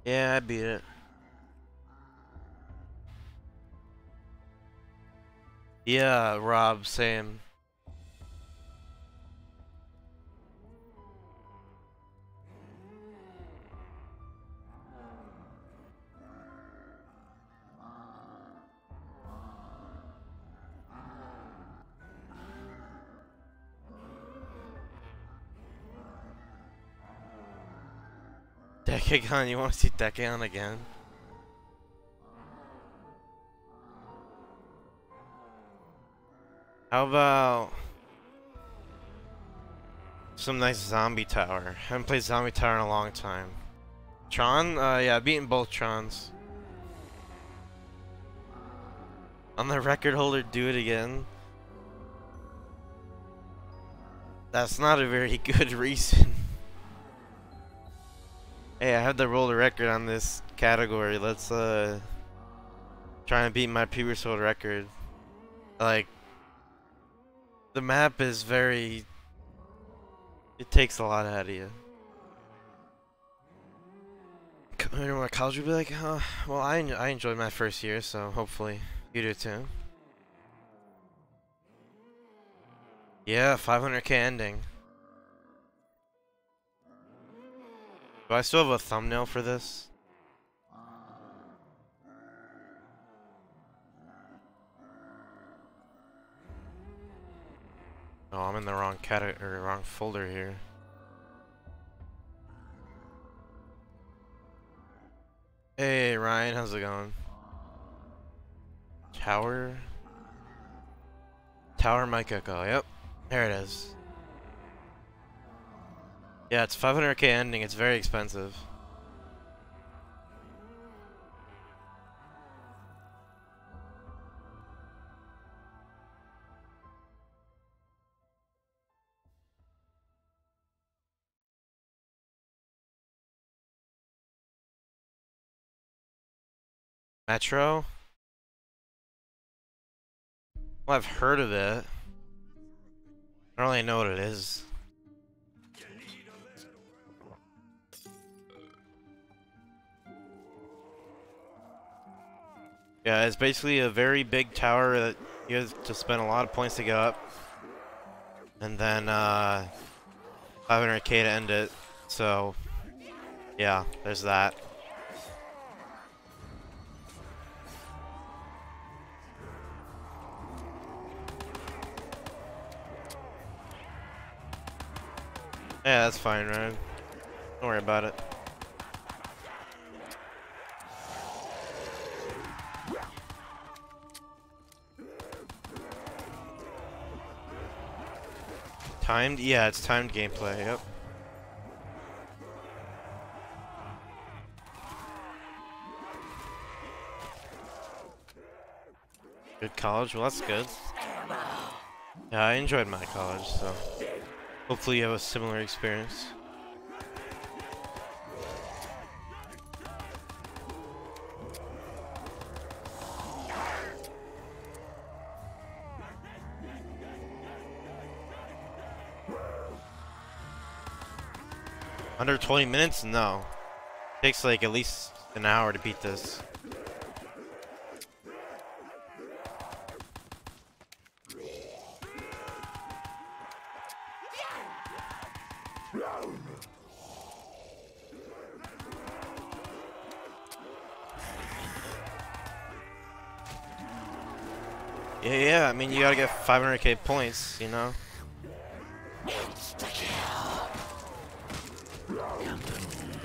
Yeah, I beat it. Yeah, Rob, same. Decagon, you want to see Decagon again? How about some nice zombie tower? Haven't played zombie tower in a long time. Tron? Yeah, I've beaten both Trons. On the record holder, do it again. That's not a very good reason. Hey, I have the world record on this category. Let's try and beat my previous world record. Like, the map is very... It takes a lot out of you. My college would be like, well, I enjoyed my first year, so hopefully you do too. Yeah, 500k ending. Do I still have a thumbnail for this? Oh, I'm in the wrong category, wrong folder here. Hey Ryan, how's it going? Tower Mic Echo, yep. There it is. Yeah, it's 500k ending, it's very expensive. Metro? Well, I've heard of it. I don't really know what it is. Yeah, it's basically a very big tower that you have to spend a lot of points to get up. And then 500k to end it. So, yeah, there's that. Yeah, that's fine, man. Don't worry about it. Timed? Yeah, it's timed gameplay, yep. Good college? Well, that's good. Yeah, I enjoyed my college, so hopefully you have a similar experience. Under 20 minutes? No. Takes like at least an hour to beat this. Yeah, I mean, you gotta get 500k points, you know?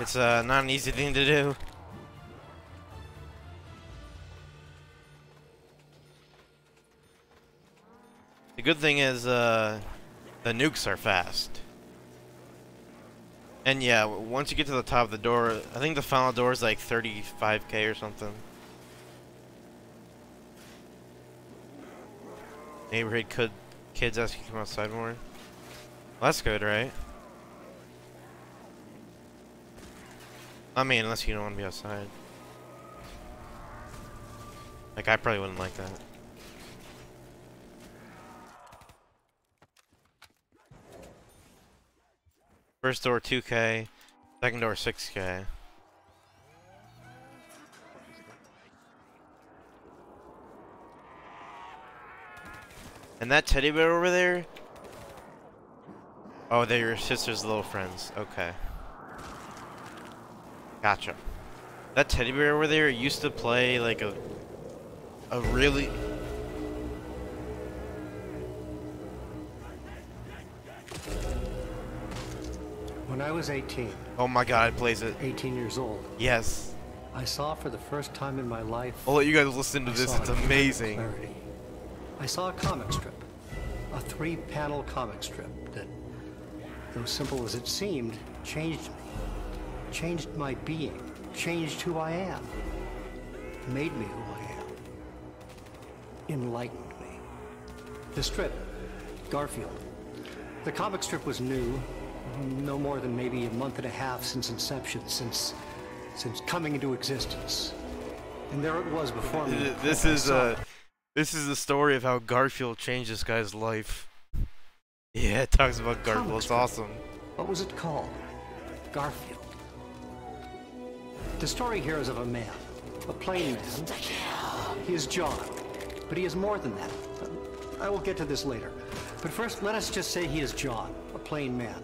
It's not an easy thing to do. The good thing is, the nukes are fast. And yeah, once you get to the top of the door, I think the final door is like 35k or something. Neighborhood kids ask you to come outside more. Well, that's good, right? I mean, unless you don't want to be outside. Like, I probably wouldn't like that. First door 2k, second door 6k. And that teddy bear over there? Oh, they're your sister's little friends. Okay. Gotcha. That teddy bear over there used to play like a really... When I was 18. Oh my god, it plays it. 18 years old. Yes. I saw for the first time in my life. I'll let you guys listen to this, it's amazing. Clarity. I saw a comic strip. A 3-panel comic strip that, though simple as it seemed, changed me. Changed my being. Changed who I am. Made me who I am. Enlightened me. The strip, Garfield. The comic strip was new. No more than maybe a month and a half since inception, since coming into existence. And there it was before me. This is the story of how Garfield changed this guy's life. Yeah, it talks about Garfield. It's awesome. What was it called? Garfield. The story here is of a man, a plain man. He is John, but he is more than that. I will get to this later. But first, let us just say he is John, a plain man.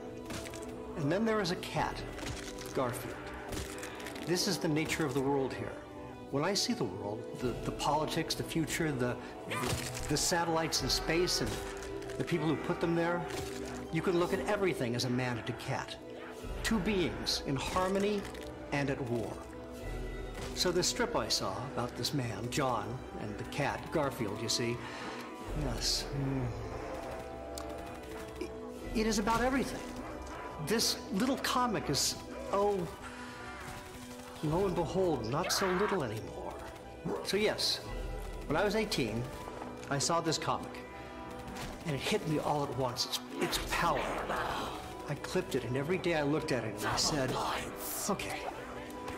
And then there is a cat, Garfield. This is the nature of the world here. When I see the world, the politics, the future, the satellites in space, and the people who put them there, you can look at everything as a man and a cat. Two beings in harmony and at war. So this strip I saw about this man, John, and the cat, Garfield, you see, yes. It is about everything. This little comic is, oh, lo and behold, not so little anymore. So yes, when I was 18, I saw this comic, and it hit me all at once, its power. I clipped it, and every day I looked at it, and I said, okay,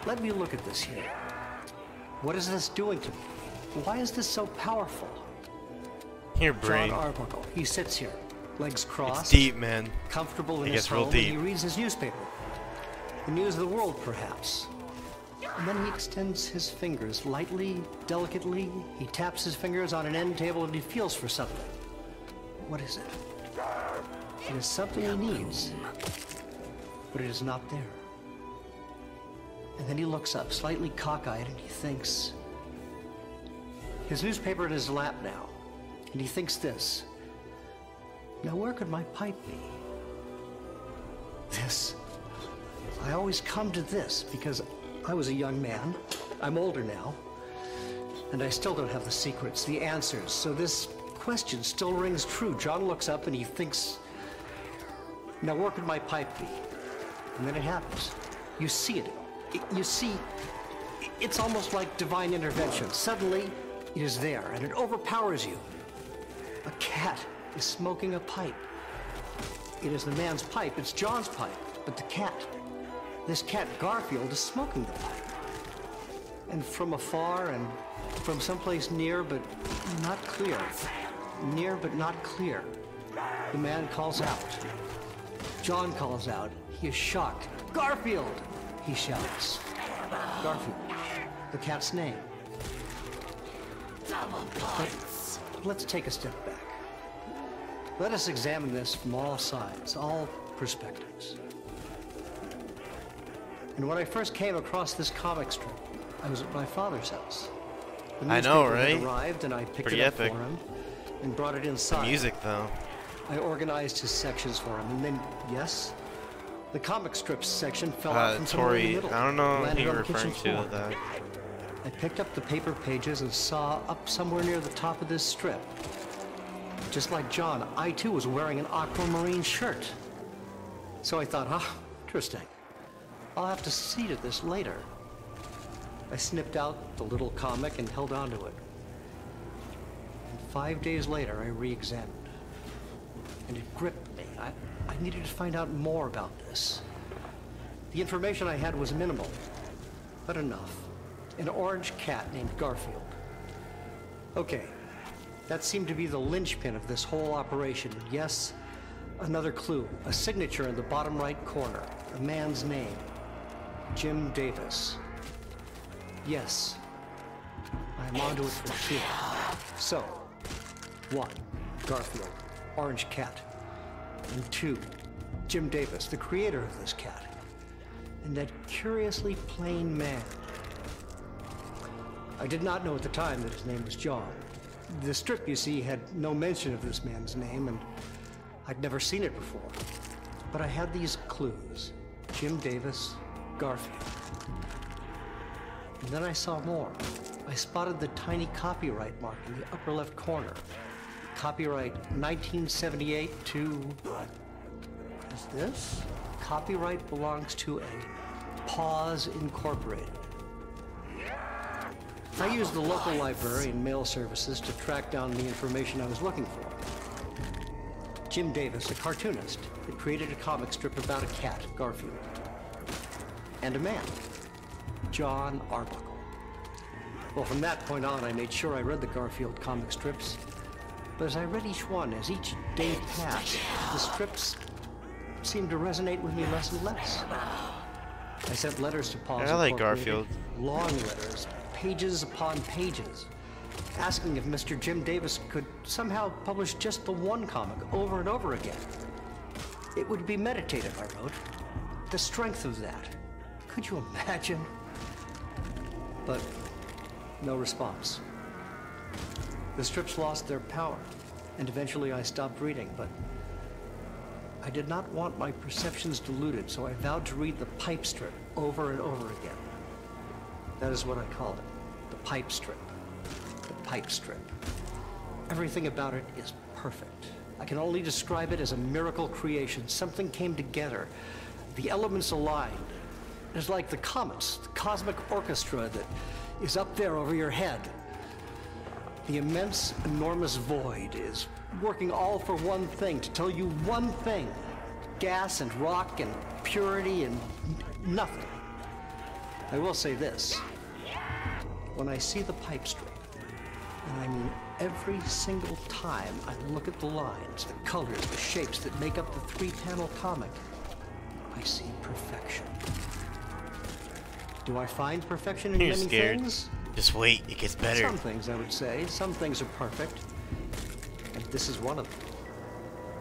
let me look at this here. What is this doing to me? Why is this so powerful? Your brain. John Arbuckle, he sits here, legs crossed. It's deep, man. Comfortable in It his gets real home, deep. and he reads his newspaper. The news of the world, perhaps. And then he extends his fingers lightly, delicately. He taps his fingers on an end table and he feels for something. What is it? It is something he needs, but it is not there. And then he looks up, slightly cockeyed, and he thinks. His newspaper in his lap now, and he thinks this. Now where could my pipe be? This. I always come to this because I was a young man. I'm older now. And I still don't have the secrets, the answers. So this question still rings true. John looks up and he thinks Now where could my pipe be? And then it happens. You see it. You see, it's almost like divine intervention. Suddenly, it is there, and it overpowers you. A cat is smoking a pipe. It is the man's pipe. It's John's pipe. But the cat, this cat Garfield, is smoking the pipe. And from afar and from someplace near but not clear, near but not clear, the man calls out. John calls out. He is shocked. Garfield, he shouts. Garfield, the cat's name. But let's take a step back. Let us examine this from all sides, all perspectives. And when I first came across this comic strip, I was at my father's house. The I know, newspaper had right? arrived, and I picked Pretty it up epic. for him and brought it inside. Music, though. I organized his sections for him, and then, yes, the comic strips section fell out from somewhere in the Tori, middle. I don't know who landed you're on the kitchen referring to floor. with that. I picked up the paper pages and saw up somewhere near the top of this strip. Just like John, I too was wearing an aquamarine shirt. So I thought, interesting. I'll have to see to this later. I snipped out the little comic and held on to it. And 5 days later, I re-examined. And it gripped me. I needed to find out more about this. The information I had was minimal, but enough. An orange cat named Garfield. Okay, that seemed to be the linchpin of this whole operation. And yes, another clue, a signature in the bottom right corner, a man's name, Jim Davis. Yes, I'm onto it for two. So, 1, Garfield, orange cat. And 2, Jim Davis, the creator of this cat. And that curiously plain man. I did not know at the time that his name was John. The strip, you see, had no mention of this man's name, and I'd never seen it before. But I had these clues. Jim Davis, Garfield. And then I saw more. I spotted the tiny copyright mark in the upper left corner. Copyright 1978 to... What is this? Copyright belongs to a Paws Incorporated. I used the local library and mail services to track down the information I was looking for. Jim Davis, a cartoonist, had created a comic strip about a cat, Garfield, and a man, John Arbuckle. Well, from that point on, I made sure I read the Garfield comic strips. But as I read each one, as each day passed, the strips seemed to resonate with me less and less. I sent letters to Paws I like Incorporated, Garfield. long letters, pages upon pages, asking if Mr. Jim Davis could somehow publish just the one comic over and over again. It would be meditative, I wrote. The strength of that. Could you imagine? But no response. The strips lost their power, and eventually I stopped reading, but I did not want my perceptions diluted, so I vowed to read the pipe strip over and over again. That is what I called it, the pipe strip. The pipe strip. Everything about it is perfect. I can only describe it as a miracle creation. Something came together. The elements aligned. It's like the comets, the cosmic orchestra that is up there over your head. The immense, enormous void is working all for one thing, to tell you one thing. Gas and rock and purity and nothing. I will say this. When I see the pipe strip, and I mean every single time I look at the lines, the colors, the shapes that make up the 3-panel comic, I see perfection. Do I find perfection in You're many scared. things? Just wait, it gets better. Some things, I would say. Some things are perfect. And this is one of them.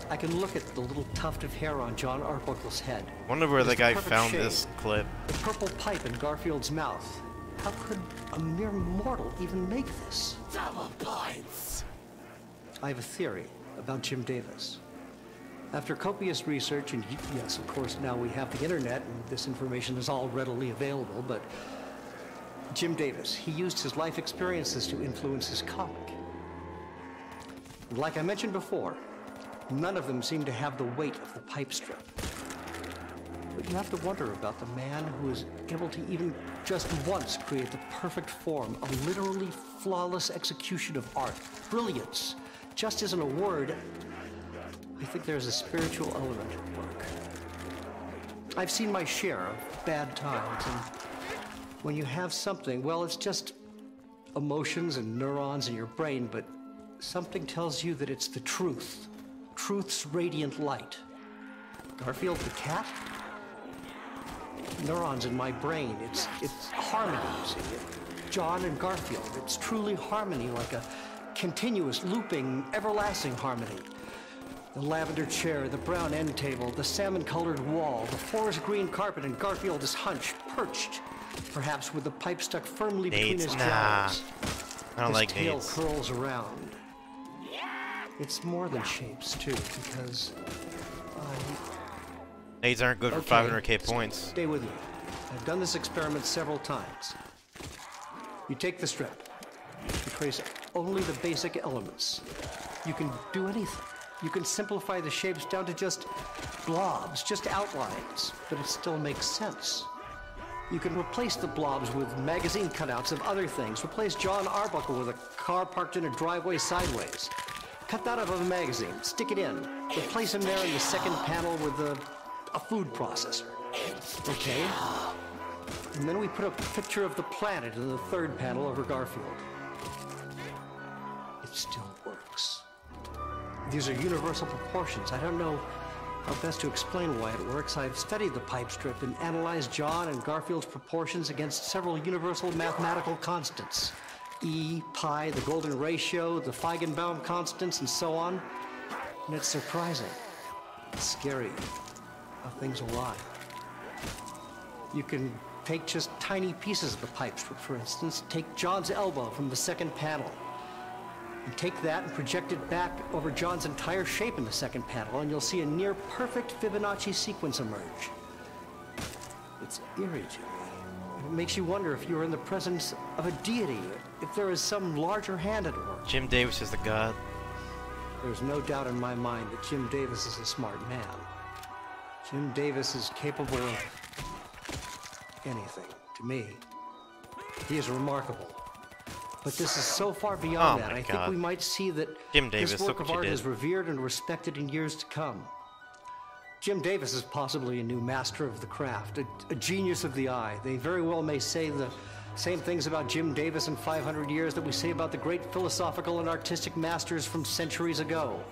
I can look at the little tuft of hair on John Arbuckle's head. Wonder where It is the guy perfect found shape. this clip. The purple pipe in Garfield's mouth. How could a mere mortal even make this? Double points. I have a theory about Jim Davis. After copious research, and yes, of course, now we have the internet, and this information is all readily available, but Jim Davis, he used his life experiences to influence his comic. And like I mentioned before, None of them seem to have the weight of the pipe strip. But you have to wonder about the man who is able to even just once create the perfect form, a literally flawless execution of art. Brilliance just isn't a word. I think there's a spiritual element at work. I've seen my share of bad times, and when you have something, well, it's just emotions and neurons in your brain, but something tells you that it's the truth. Truth's radiant light. Garfield the cat? Neurons in my brain. It's harmony, you see. John and Garfield. It's truly harmony, like a continuous, looping, everlasting harmony. The lavender chair, the brown end table, the salmon-colored wall, the forest green carpet, and Garfield is hunched, perched, perhaps with the pipe stuck firmly between his jaws. I don't like his tail dates. curls around. It's more than shapes, too, because Nades aren't good for Okay, 500k points. Stay with me. I've done this experiment several times. You take the strip. You trace only the basic elements. You can do anything. You can simplify the shapes down to just blobs, just outlines, but it still makes sense. You can replace the blobs with magazine cutouts of other things. Replace John Arbuckle with a car parked in a driveway sideways. Cut that out of a magazine, stick it in. Replace him there in the second panel with a food processor. Okay? And then we put a picture of the planet in the third panel over Garfield. It still works. These are universal proportions. I don't know how best to explain why it works. I've studied the pipe strip and analyzed John and Garfield's proportions against several universal mathematical constants. E, pi, the golden ratio, the Feigenbaum constants, and so on. And it's surprising. It's scary how things align. You can take just tiny pieces of the pipe strip, for instance. Take John's elbow from the second panel. And take that and project it back over John's entire shape in the second panel, and you'll see a near-perfect Fibonacci sequence emerge. It's eerie to me. It makes you wonder if you're in the presence of a deity, if there is some larger hand at work. Jim Davis is the god. There's no doubt in my mind that Jim Davis is a smart man. Jim Davis is capable of anything, to me. He is remarkable. But this is so far beyond that. I think we might see that Jim Davis, this work of art is revered and respected in years to come. Jim Davis is possibly a new master of the craft, a genius of the eye. They very well may say the same things about Jim Davis in 500 years that we say about the great philosophical and artistic masters from centuries ago.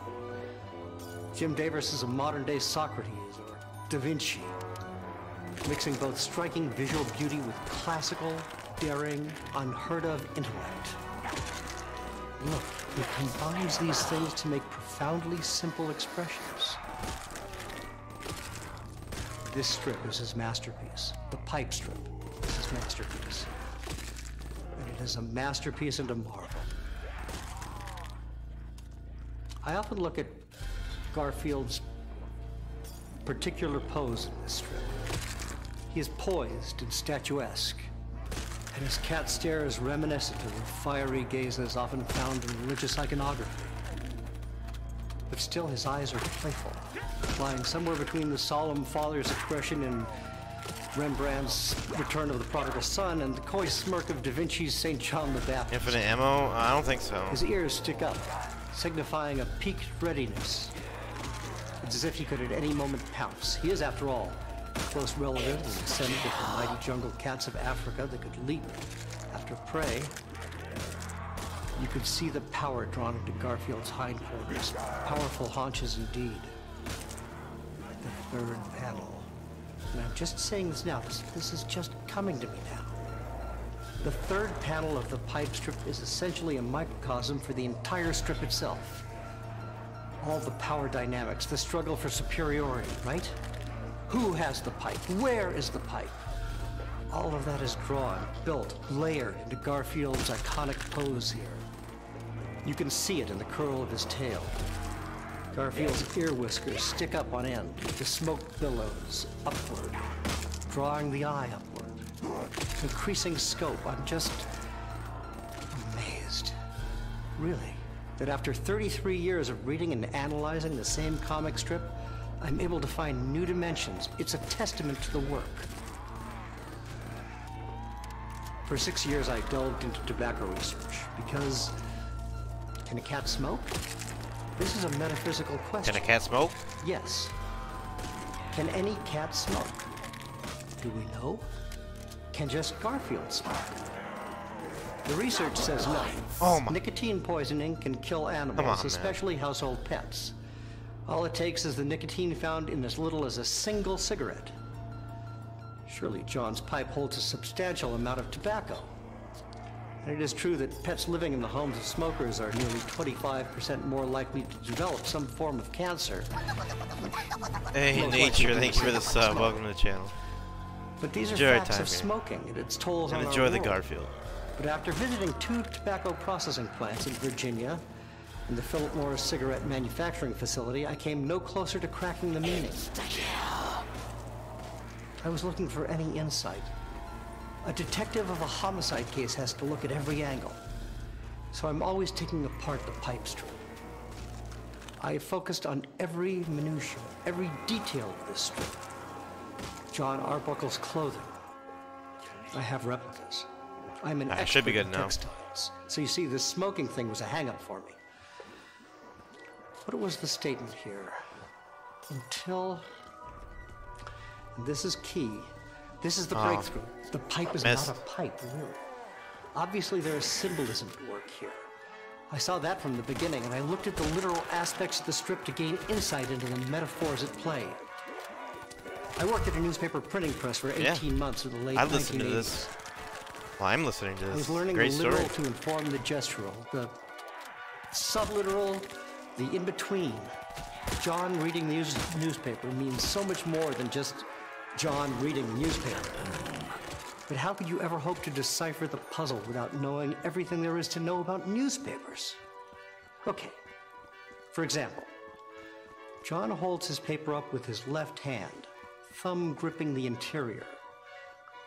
Jim Davis is a modern-day Socrates or Da Vinci, mixing both striking visual beauty with classical, daring, unheard-of intellect. Look, he combines these things to make profoundly simple expressions. This strip is his masterpiece. The pipe strip is his masterpiece. And it is a masterpiece into marble. I often look at Garfield's particular pose in this strip. He is poised and statuesque, and his cat stare is reminiscent of the fiery gazes often found in religious iconography. But still, his eyes are playful, lying somewhere between the solemn father's expression in Rembrandt's Return of the Prodigal Son and the coy smirk of Da Vinci's St. John the Baptist. Infinite ammo? I don't think so. His ears stick up, signifying a peaked readiness. It's as if he could at any moment pounce. He is, after all, a close relative and descendant of the mighty jungle cats of Africa that could leap after prey. You could see the power drawn into Garfield's hindquarters. Powerful haunches indeed. The third panel. And I'm just saying this now. This is just coming to me now. The third panel of the pipe strip is essentially a microcosm for the entire strip itself. All the power dynamics, the struggle for superiority, right? Who has the pipe? Where is the pipe? All of that is drawn, built, layered into Garfield's iconic pose here. You can see it in the curl of his tail. Garfield's ear whiskers stick up on end. The smoke billows upward, drawing the eye upward. Increasing scope. I'm just amazed. Really. that after 33 years of reading and analyzing the same comic strip, I'm able to find new dimensions. It's a testament to the work. For 6 years, I delved into tobacco research because, can a cat smoke? This is a metaphysical question. Can a cat smoke? Yes. Can any cat smoke? Do we know? Can just Garfield smoke? The research says no. Oh my. Nicotine poisoning can kill animals, on, especially household pets. All it takes is the nicotine found in as little as a single cigarette. Surely John's pipe holds a substantial amount of tobacco. And it is true that pets living in the homes of smokers are nearly 25% more likely to develop some form of cancer. Hey, Most Nature, likely thank you for the because sub. smoke. Welcome to the channel. But these are Enjoy facts time of here. smoking and its tolls on And our enjoy the world. Garfield. But after visiting 2 tobacco processing plants in Virginia and the Philip Morris cigarette manufacturing facility, I came no closer to cracking the meaning. I was looking for any insight. A detective of a homicide case has to look at every angle. So I'm always taking apart the pipe strip. I focused on every minutia, every detail of this strip. John Arbuckle's clothing. I have replicas. I'm an That should be expert good in now. textiles. So you see, this smoking thing was a hang-up for me. What was the statement here? Until... And this is key. This is the breakthrough. The pipe is Miss. not a pipe, really. Obviously, there is symbolism at work here. I saw that from the beginning, and I looked at the literal aspects of the strip to gain insight into the metaphors at play. I worked at a newspaper printing press for 18 months in the late 1980s. I listened to this. Well, I'm listening to this. I was learning Great the literal story. to inform the gestural, the subliteral, the in-between. John reading the newspaper means so much more than just John reading the newspaper. But how could you ever hope to decipher the puzzle without knowing everything there is to know about newspapers? Okay, for example, John holds his paper up with his left hand, thumb gripping the interior.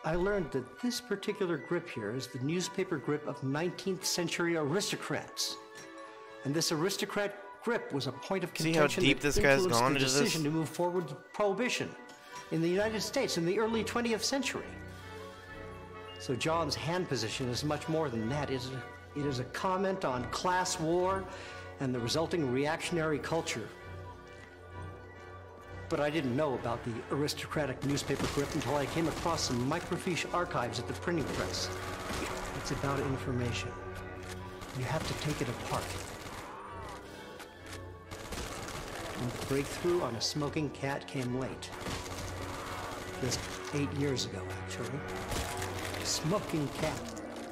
I learned that this particular grip here is the newspaper grip of 19th century aristocrats. And this aristocrat grip was a point of See how contention deep that this guy's influenced gone the into this? decision to move forward with prohibition in the United States in the early 20th century. So John's hand position is much more than that. It is a comment on class war and the resulting reactionary culture. But I didn't know about the aristocratic newspaper grip until I came across some microfiche archives at the printing press. It's about information. You have to take it apart. And the breakthrough on a smoking cat came late. Just 8 years ago, actually. Smoking cat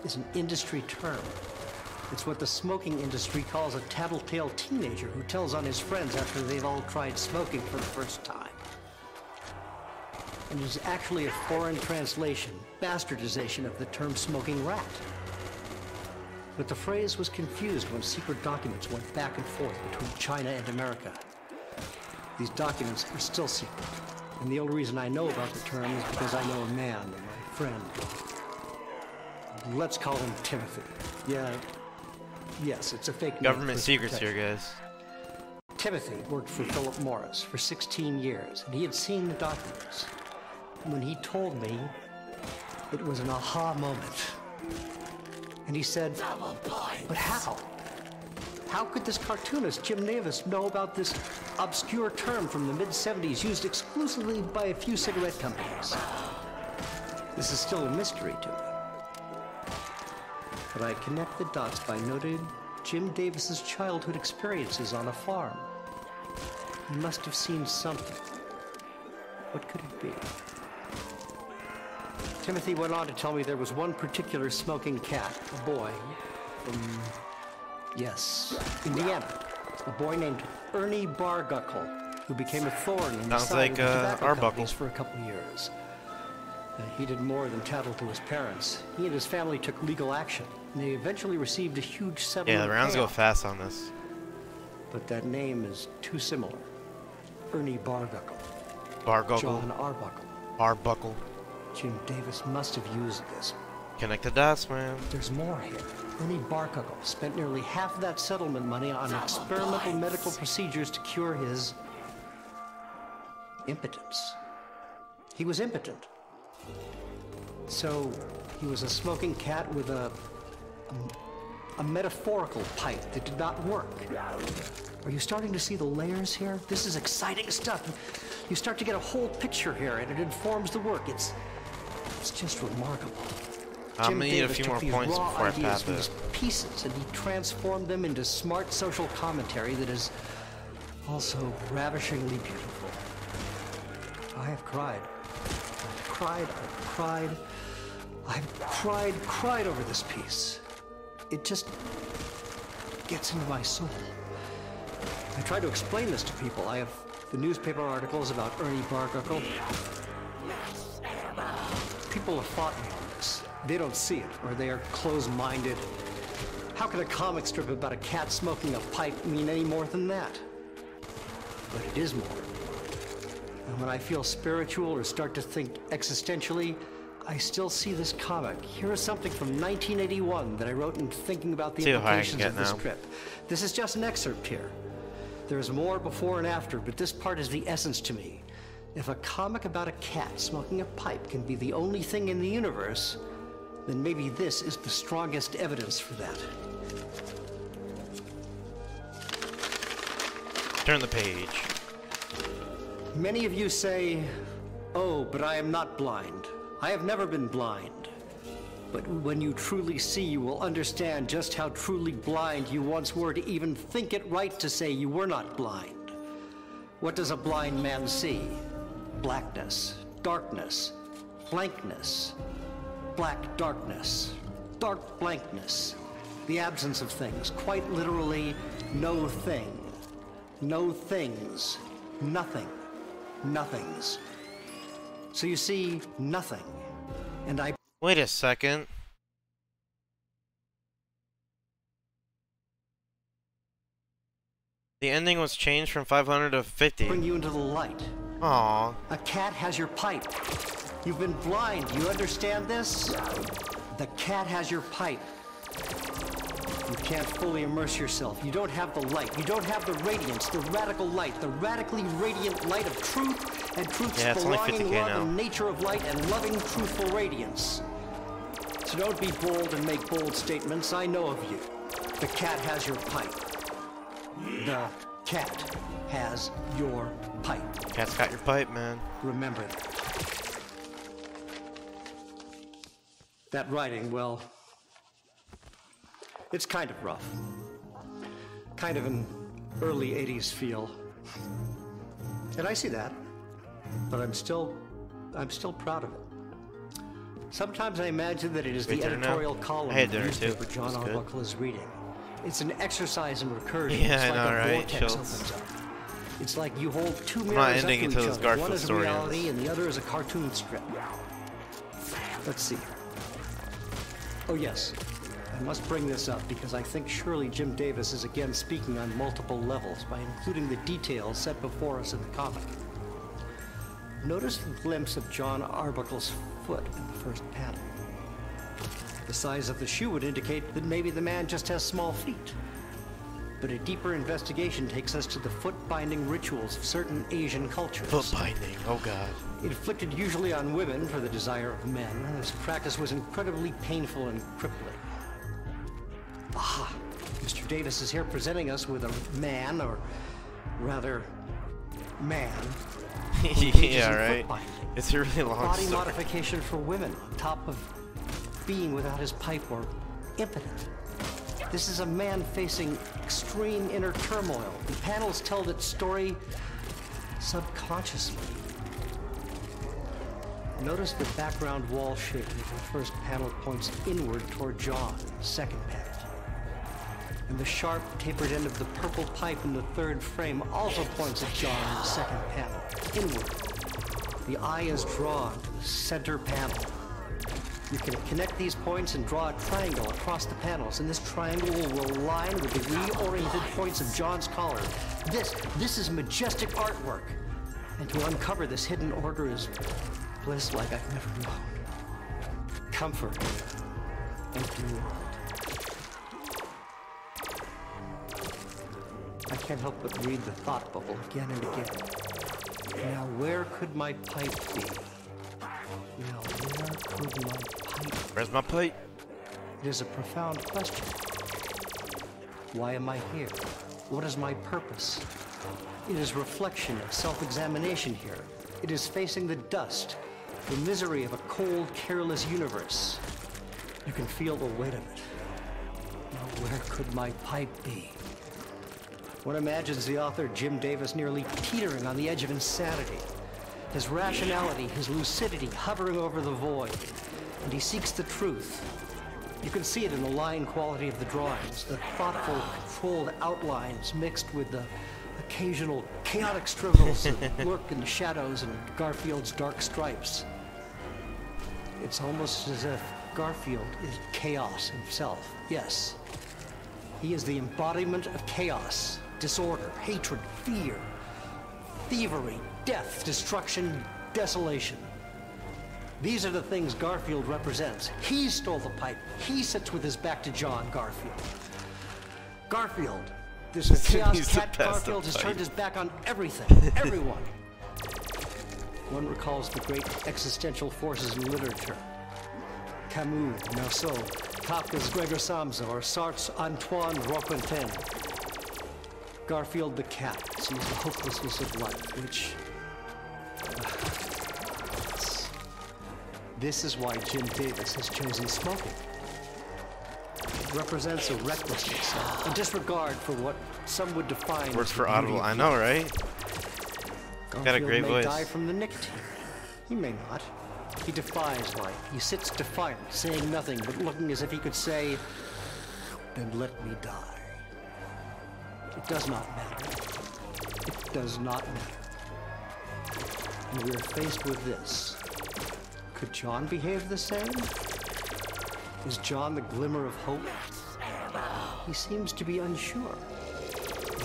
is an industry term. It's what the smoking industry calls a tattletale teenager who tells on his friends after they've all tried smoking for the first time. And it is actually a foreign translation, bastardization of the term smoking rat. But the phrase was confused when secret documents went back and forth between China and America. These documents are still secret. And the only reason I know about the term is because I know a man, my friend. Let's call him Timothy. Yes, it's a fake name. Government for secrets protection. here, guys. Timothy worked for Philip Morris for 16 years, and he had seen the documents. And when he told me, it was an aha moment. And he said, but how? How could this cartoonist, Jim Davis, know about this obscure term from the mid-70s used exclusively by a few cigarette companies? This is still a mystery to me. But I connect the dots by noting Jim Davis's childhood experiences on a farm. He must have seen something. What could it be? Timothy went on to tell me there was one particular smoking cat, a boy from, yes, Indiana. A boy named Ernie Barguckle, who became a thorn in the Sounds side like, of the tobacco Arbuckle. companies for a couple years. He did more than tattle to his parents. He and his family took legal action, and they eventually received a huge settlement. Yeah, the rounds go payout. fast on this. But that name is too similar. Ernie Barguckle. Barguckle. John Arbuckle. Arbuckle. Jim Davis must have used this Connect the dots, man. There's more here. Ernie Barkuggle spent nearly half of that settlement money on experimental medical procedures to cure his impotence. He was impotent. So he was a smoking cat with a metaphorical pipe that did not work. Are you starting to see the layers here? This is exciting stuff. You start to get a whole picture here, and it informs the work. It's just remarkable. I'm gonna need a few more points before I pass these pieces, and he transformed them into smart social commentary that is also ravishingly beautiful. I have cried. I've cried over this piece. It just gets into my soul. I try to explain this to people. I have the newspaper articles about Ernie Barkuggle. People have fought me on this. They don't see it, or they are closed-minded. How can a comic strip about a cat smoking a pipe mean any more than that? But it is more. And when I feel spiritual or start to think existentially, I still see this comic. Here is something from 1981 that I wrote in thinking about the implications of this strip. This is just an excerpt here. There's more before and after, but this part is the essence to me. If a comic about a cat smoking a pipe can be the only thing in the universe, then maybe this is the strongest evidence for that. Turn the page. Many of you say, "Oh, but I am not blind. I have never been blind." But when you truly see, you will understand just how truly blind you once were to even think it right to say you were not blind. What does a blind man see? Blackness, darkness, blankness, black darkness, dark blankness, the absence of things, quite literally no thing, no things, nothing, nothings. So you see nothing, and I... Wait a second. The ending was changed from 500 to 50. Bring you into the light. Aww. A cat has your pipe. You've been blind. You understand this? The cat has your pipe. You can't fully immerse yourself. You don't have the light. You don't have the radiance, the radical light, the radically radiant light of truth and truth's belonging love and nature of light and loving, truthful radiance. So don't be bold and make bold statements. I know of you. The cat has your pipe. The cat has your pipe. Cat's got your pipe, man. Remember that. That writing, well, it's kind of rough. Kind of an early 80s feel. And I see that, but I'm still proud of it. Sometimes I imagine that it is the editorial column of the newspaper John Arbuckle is reading. It's an exercise in recursion. Yeah, it's like I know, a right? vortex opens up. It's like you hold two mirrors up to each other. One is reality and the other is a cartoon strip. Let's see. Oh yes, I must bring this up because I think surely Jim Davis is again speaking on multiple levels by including the details set before us in the comic. Notice the glimpse of John Arbuckle's foot in the first panel. The size of the shoe would indicate that maybe the man just has small feet. But a deeper investigation takes us to the foot-binding rituals of certain Asian cultures. Foot-binding, oh god. Inflicted usually on women for the desire of men, this practice was incredibly painful and crippling. Aha! Mr. Davis is here presenting us with a man, or rather, man. Yeah, right. It's a really long body story. Modification for women, on top of being without his pipe or impotent. This is a man facing extreme inner turmoil. The panels tell that story subconsciously. Notice the background wall shape of the first panel points inward toward John, the second panel. And the sharp, tapered end of the purple pipe in the third frame also points at John in the second panel, inward. The eye is drawn to the center panel. You can connect these points and draw a triangle across the panels, and this triangle will align with the reoriented points of John's collar. This is majestic artwork. And to uncover this hidden order is bliss like I've never known. Comfort, empty world. I can't help but read the thought bubble again and again. Now where could my pipe be? Now where could my pipe be? Where's my pipe? It is a profound question. Why am I here? What is my purpose? It is reflection of self-examination here. It is facing the dust, the misery of a cold, careless universe. You can feel the weight of it. Now where could my pipe be? One imagines the author Jim Davis nearly teetering on the edge of insanity. His rationality, his lucidity hovering over the void. And he seeks the truth. You can see it in the line quality of the drawings, the thoughtful, controlled outlines mixed with the occasional chaotic scribbles that lurk in the shadows and Garfield's dark stripes. It's almost as if Garfield is chaos himself. Yes, he is the embodiment of chaos, disorder, hatred, fear, thievery, death, destruction, desolation. These are the things Garfield represents. He stole the pipe. He sits with his back to John Garfield. Garfield, this chaos cat Garfield has turned his back on everything, everyone. One recalls the great existential forces in literature. Camus, Marceau, Kafka's Gregor Samsa, or Sartre's Antoine Roquentin. Garfield the cat sees the hopelessness of life, which... This is why Jim Davis has chosen smoking. It represents a recklessness, a disregard for what some would define Works as for Audible. I know, right? Got a great voice. Garfield may die from the nicotine. He may not. He defies life. He sits defiant, saying nothing, but looking as if he could say, "Then let me die." It does not matter. It does not matter. And we are faced with this. Could John behave the same? Is John the glimmer of hope? He seems to be unsure.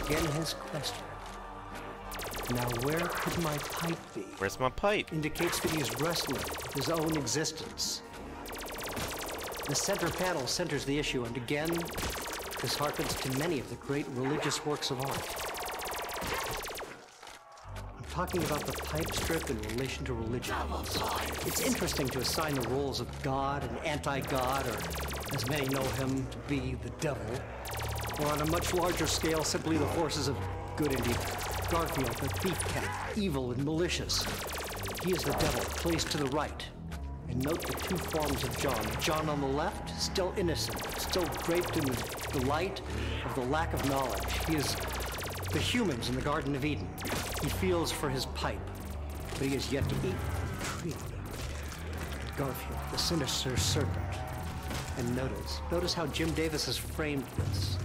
Again, his question. Now, where could my pipe be? Where's my pipe? Indicates that he is wrestling with his own existence. The center panel centers the issue, and again, this harkens to many of the great religious works of art. Talking about the pipe strip in relation to religion. It's interesting to assign the roles of God and anti-God, or as many know him to be, the devil, or on a much larger scale, simply the forces of good and evil. Garfield, the thief cat, evil and malicious. He is the devil, placed to the right. And note the two forms of John. John on the left, still innocent, still draped in the light of the lack of knowledge. He is the humans in the Garden of Eden. He feels for his pipe, but he is yet to eat from the tree. Garfield, the sinister serpent. And notice how Jim Davis has framed this.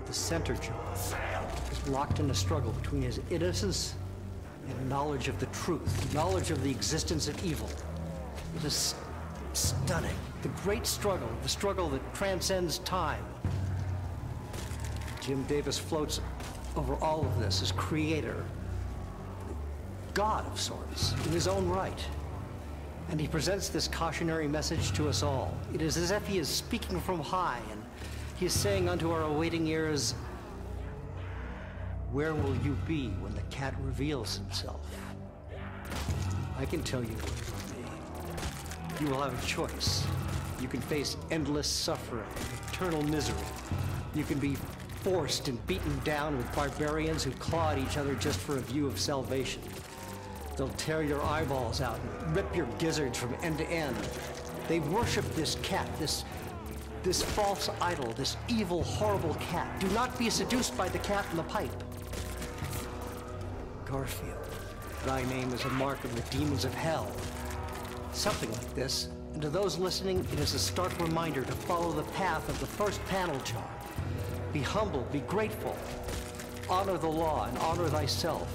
The center John is locked in a struggle between his innocence and knowledge of the truth, knowledge of the existence of evil. It is stunning. The great struggle, the struggle that transcends time. Jim Davis floats over all of this as creator, God of sorts, in his own right. And he presents this cautionary message to us all. It is as if he is speaking from high, and he is saying unto our awaiting ears, where will you be when the cat reveals himself? I can tell you where you will be. You will have a choice. You can face endless suffering, eternal misery. You can be forced and beaten down with barbarians who claw at each other just for a view of salvation. They'll tear your eyeballs out and rip your gizzards from end to end. They worship this cat, this false idol, this evil, horrible cat. Do not be seduced by the cat in the pipe. Garfield, thy name is a mark of the demons of hell. Something like this, and to those listening, it is a stark reminder to follow the path of the first panel, John. Be humble, be grateful. Honor the law and honor thyself.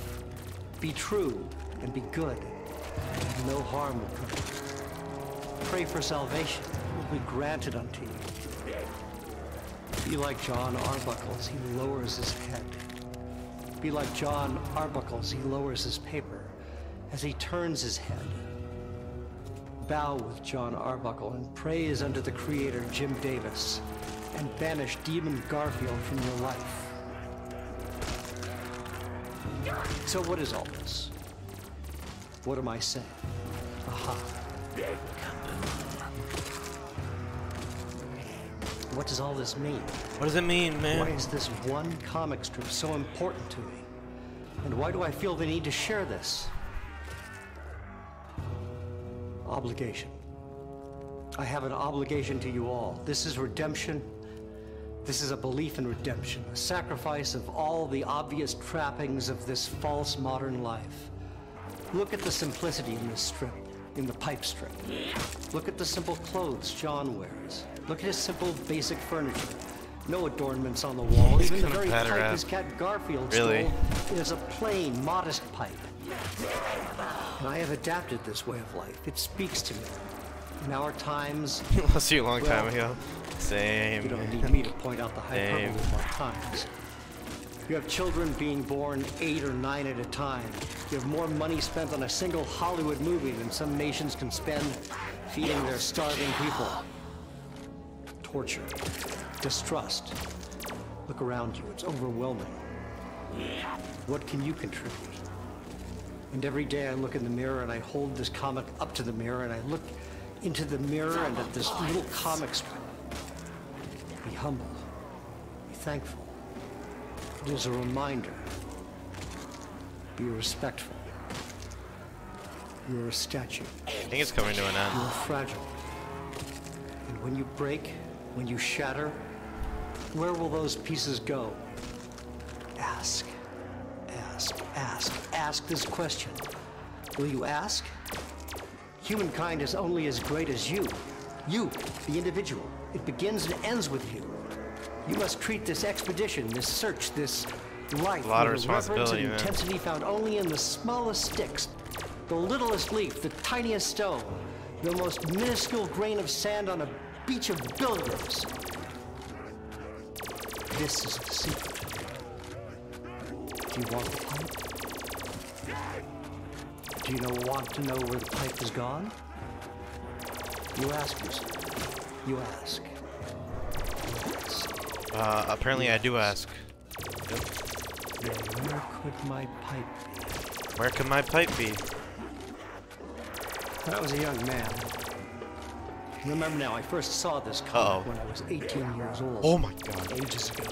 Be true and be good. No harm will come. Pray for salvation. It will be granted unto you. Be like John Arbuckle's, he lowers his head. Be like John Arbuckle's, he lowers his paper as he turns his head. Bow with John Arbuckle and praise unto the creator Jim Davis, and banish Demon Garfield from your life. So what is all this? What am I saying? Aha. What does all this mean? What does it mean, man? Why is this one comic strip so important to me? And why do I feel the need to share this? Obligation. I have an obligation to you all. This is redemption. This is a belief in redemption, a sacrifice of all the obvious trappings of this false modern life. Look at the simplicity in this strip, in the pipe strip. Look at the simple clothes John wears. Look at his simple, basic furniture. No adornments on the wall. Even the very pipe his cat Garfield stole is a plain, modest pipe. And I have adapted this way of life. It speaks to me. In our times... I'll see you a long time ago. Same. You don't need me to point out the hyperbole of our times. You have children being born 8 or 9 at a time. You have more money spent on a single Hollywood movie than some nations can spend feeding their starving people. Torture. Distrust. Look around you. It's overwhelming. What can you contribute? And every day I look in the mirror and I hold this comic up to the mirror and I look into the mirror and at this little comic strip. Be humble. Be thankful. It is a reminder. Be respectful. You're a statue. I think it's coming to an end. You're fragile. And when you break, when you shatter, where will those pieces go? Ask. Ask this question. Will you ask? Humankind is only as great as you. You, the individual. It begins and ends with you. You must treat this expedition, this search, this life a lot of with a reverence responsibility, and man. intensity found only in the smallest sticks, the littlest leaf, the tiniest stone, the most minuscule grain of sand on a beach of billiards. This is the secret. Do you want the pipe? Do you want to know where the pipe has gone? You ask yourself. You ask. Apparently I do ask. Where could my pipe be? Where could my pipe be? When I was a young man, remember now, I first saw this comic when I was 18 years old. Oh my god. Ages ago.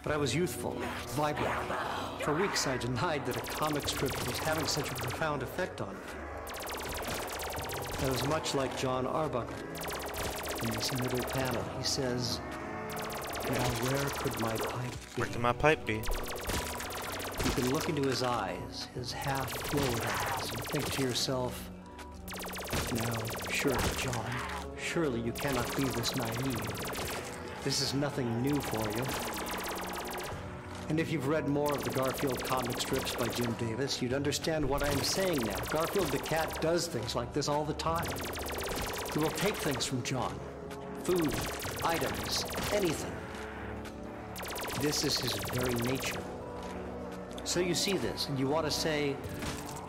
But I was youthful, vibrant. For weeks I denied that a comic strip was having such a profound effect on me. I was much like John Arbuckle. In this middle panel, he says, "Now where could my pipe be?" Where could my pipe be? You can look into his eyes, his half-closed eyes, and think to yourself, "Now, surely, John, surely you cannot be this naive. This is nothing new for you." And if you've read more of the Garfield comic strips by Jim Davis, you'd understand what I'm saying now. Garfield the cat does things like this all the time. He will take things from John. Food, items, anything. This is his very nature. So you see this, and you want to say,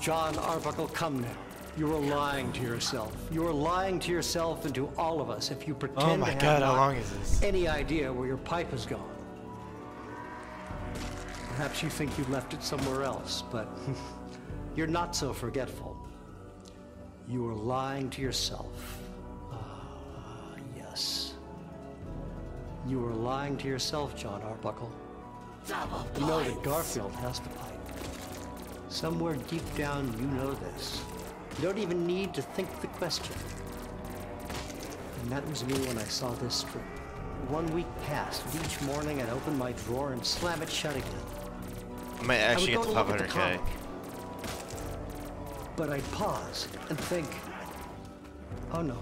"John Arbuckle, come now. You are lying to yourself. You are lying to yourself and to all of us if you pretend Oh my to god, have how not long is this? any idea where your pipe has gone. Perhaps you think you left it somewhere else, but you're not so forgetful. You are lying to yourself. Yes. You are lying to yourself, John Arbuckle. You know that Garfield has the pipe. Somewhere deep down, you know this. You don't even need to think the question. And that was me when I saw this strip. 1 week passed, and each morning I'd open my drawer and slam it shut again. I might actually I get would to go to look at the 500k. comic, but I'd pause and think, "Oh no,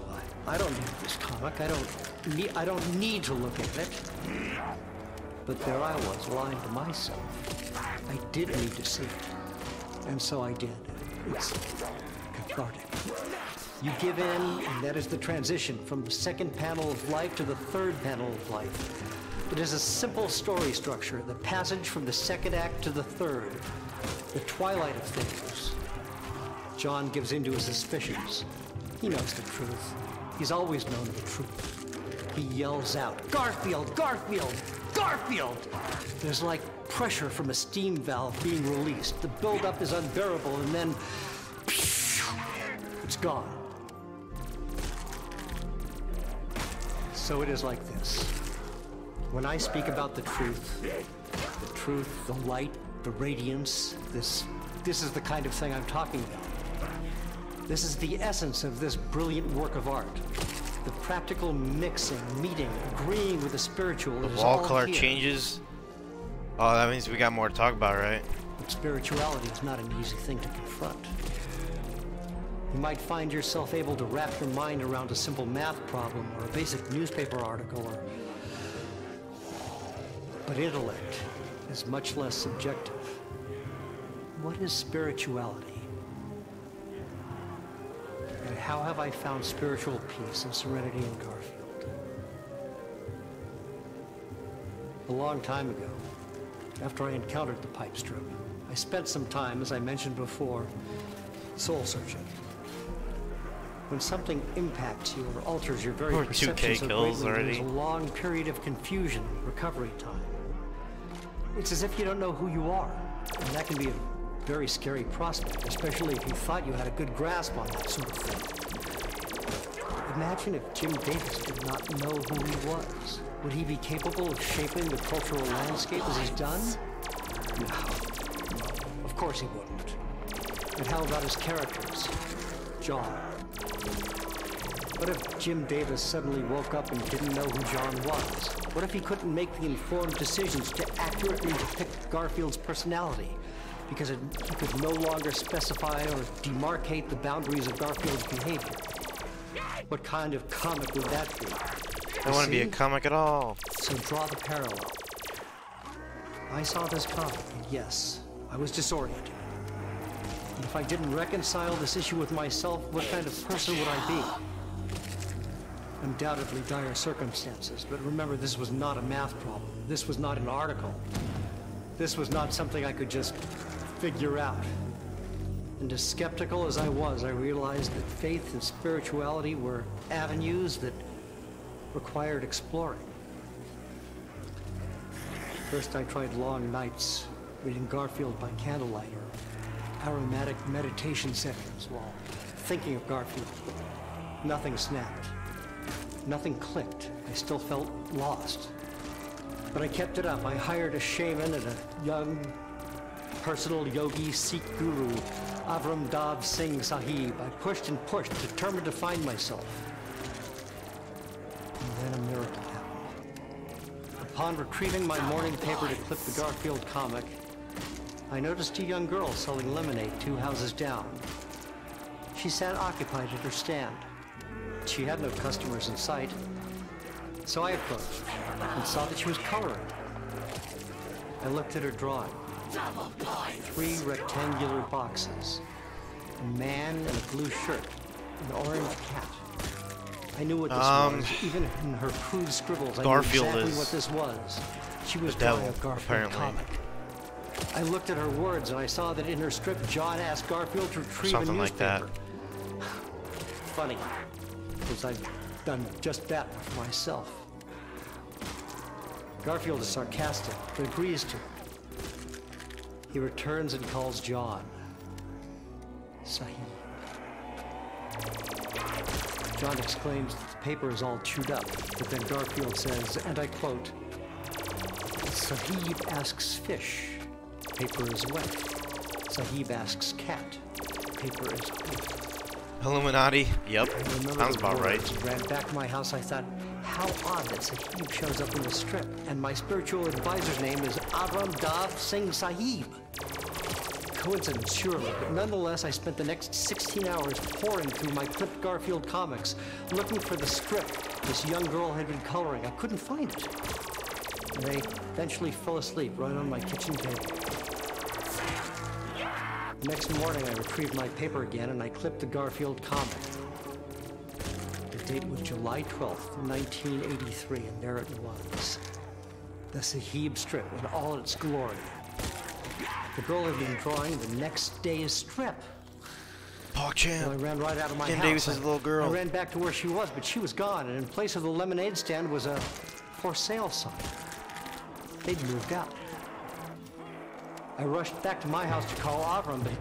I don't need this comic. I don't need to look at it." But there I was, lying to myself. I did need to see it, and so I did. It's cathartic. You give in, and that is the transition from the second panel of life to the third panel of life. It is a simple story structure, the passage from the second act to the third, the twilight of things. John gives in to his suspicions. He knows the truth. He's always known the truth. He yells out, "Garfield! Garfield! Garfield!" There's like pressure from a steam valve being released. The buildup is unbearable, and then it's gone. So it is like this. When I speak about the truth, the light, the radiance, this is the kind of thing I'm talking about. This is the essence of this brilliant work of art. The practical mixing, meeting, agreeing with the spiritual. The wall color changes. Oh, that means we got more to talk about, right? But spirituality is not an easy thing to confront. You might find yourself able to wrap your mind around a simple math problem or a basic newspaper article, but intellect is much less subjective. What is spirituality? And how have I found spiritual peace and serenity in Garfield? A long time ago, after I encountered the pipe strip, I spent some time, as I mentioned before, soul searching. When something impacts you or alters your very perceptions of greatness, there's a long period of confusion and recovery time. It's as if you don't know who you are, and that can be a very scary prospect, especially if you thought you had a good grasp on that sort of thing. Imagine if Jim Davis did not know who he was. Would he be capable of shaping the cultural landscape as he's done? No. Of course he wouldn't. And how about his characters? John. What if Jim Davis suddenly woke up and didn't know who John was? What if he couldn't make the informed decisions to accurately depict Garfield's personality? Because he could no longer specify or demarcate the boundaries of Garfield's behavior. What kind of comic would that be? I don't want to be a comic at all. So draw the parallel. I saw this comic, and yes, I was disoriented. And if I didn't reconcile this issue with myself, what kind of person would I be? Undoubtedly dire circumstances, but remember, this was not a math problem. This was not an article. This was not something I could just figure out. And as skeptical as I was, I realized that faith and spirituality were avenues that required exploring. First, I tried long nights reading Garfield by candlelight or aromatic meditation sessions while thinking of Garfield. Nothing snapped. Nothing clicked. I still felt lost. But I kept it up. I hired a shaman and a young personal yogi Sikh guru, Avram Dav Singh Sahib. I pushed and pushed, determined to find myself. And then a miracle happened. Upon retrieving my morning paper to clip the Garfield comic, I noticed a young girl selling lemonade 2 houses down. She sat occupied at her stand. She had no customers in sight, so I approached and saw that she was coloring. I looked at her drawing. 3 rectangular boxes, a man in a blue shirt, an orange cat. I knew what this was. Even in her crude scribbles, Garfield I knew exactly what this was. She was drawing a Garfield comic. I looked at her words and I saw that in her strip, John asked Garfield to retrieve a newspaper. Like that. Funny, because I've done just that for myself. Garfield is sarcastic, but agrees to. He returns and calls John Sahib. John exclaims that the paper is all chewed up, but then Garfield says, and I quote, "Sahib asks fish, paper is wet. Sahib asks cat, paper is wet." Illuminati. Yep. Sounds about right. Ran back to my house. I thought, how odd that Sahib shows up in the strip, and my spiritual advisor's name is Avram Dav Singh Sahib. Coincidence, surely, but nonetheless, I spent the next 16 hours pouring through my clipped Garfield comics, looking for the strip this young girl had been coloring. I couldn't find it. And I eventually fell asleep right on my kitchen table. The next morning, I retrieved my paper again, and I clipped the Garfield comic. The date was July 12th, 1983, and there it was. The Sahib strip in all its glory. The girl had been drawing the next day's strip. PogChamp. I ran right out of my Jim house. Davis is a little girl. I ran back to where she was, but she was gone, and in place of the lemonade stand was a for sale sign. They'd moved out. I rushed back to my house to call Avram, but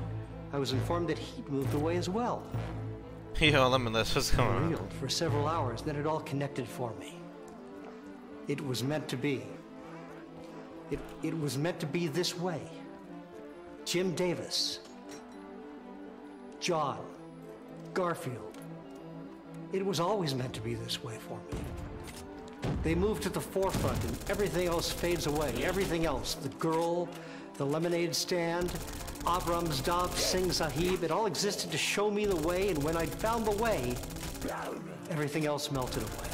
I was informed that he'd moved away as well. Yo, Limitless, what's going on? Reeled for several hours, then it all connected for me. It was meant to be. It was meant to be this way. Jim Davis, John, Garfield. It was always meant to be this way for me. They move to the forefront and everything else fades away. Everything else, the girl, the lemonade stand, Abram's Dov, Singh Sahib, it all existed to show me the way, and when I'd found the way, everything else melted away.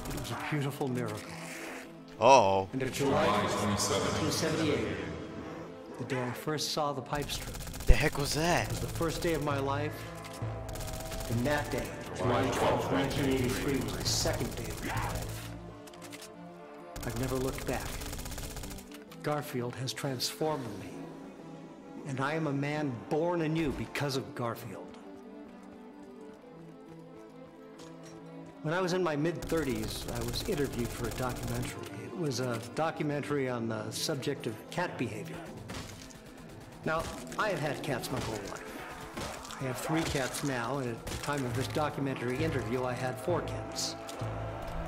It was a beautiful miracle. Oh. And in July 1978, the day I first saw the pipe strip, The heck was that? it was the first day of my life, and that day, July 12, 1983, was the second day of my life. I've never looked back. Garfield has transformed me, and I am a man born anew because of Garfield. When I was in my mid-30s, I was interviewed for a documentary. It was a documentary on the subject of cat behavior. Now, I have had cats my whole life. I have 3 cats now, and at the time of this documentary interview, I had 4 cats.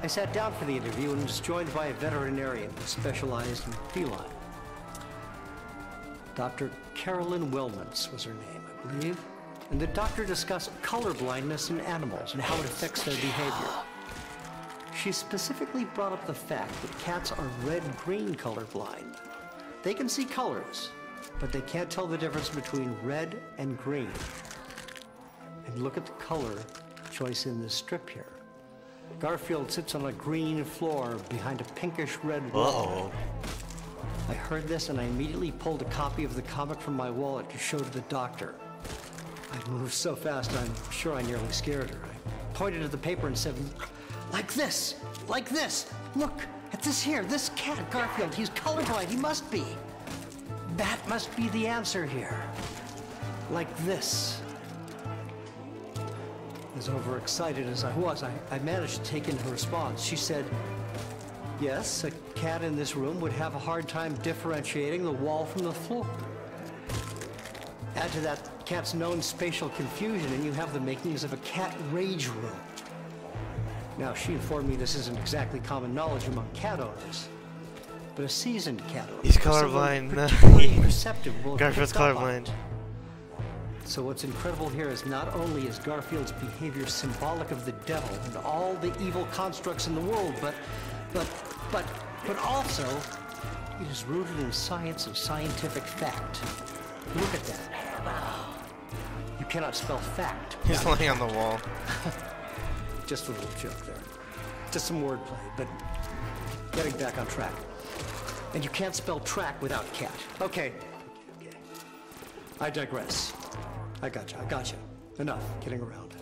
I sat down for the interview and was joined by a veterinarian who specialized in feline. Dr. Carolyn Wilmans was her name, I believe. And the doctor discussed color blindness in animals and how it affects their behavior. She specifically brought up the fact that cats are red-green colorblind. They can see colors, but they can't tell the difference between red and green. And look at the color choice in this strip here. Garfield sits on a green floor behind a pinkish-red wall. I heard this and I immediately pulled a copy of the comic from my wallet to show to the doctor. I moved so fast, I'm sure I nearly scared her. I pointed at the paper and said, like this, look at this here, this cat, Garfield, he's colorblind, he must be. That must be the answer here. Like this. As overexcited as I was, I managed to take in her response. She said, yes, a cat in this room would have a hard time differentiating the wall from the floor. Add to that cat's known spatial confusion, and you have the makings of a cat rage room. Now, she informed me this isn't exactly common knowledge among cat owners, but a seasoned cat owner, he's colorblind. particularly perceptive, will Garfield's pick up on colorblind. it. So what's incredible here is not only is Garfield's behavior symbolic of the devil and all the evil constructs in the world, but also it is rooted in science and scientific fact. Look at that. You cannot spell fact. He's laying on the wall. Just a little joke there. Just some wordplay, but getting back on track. And you can't spell track without cat. Okay. I digress. I gotcha. Enough kidding around.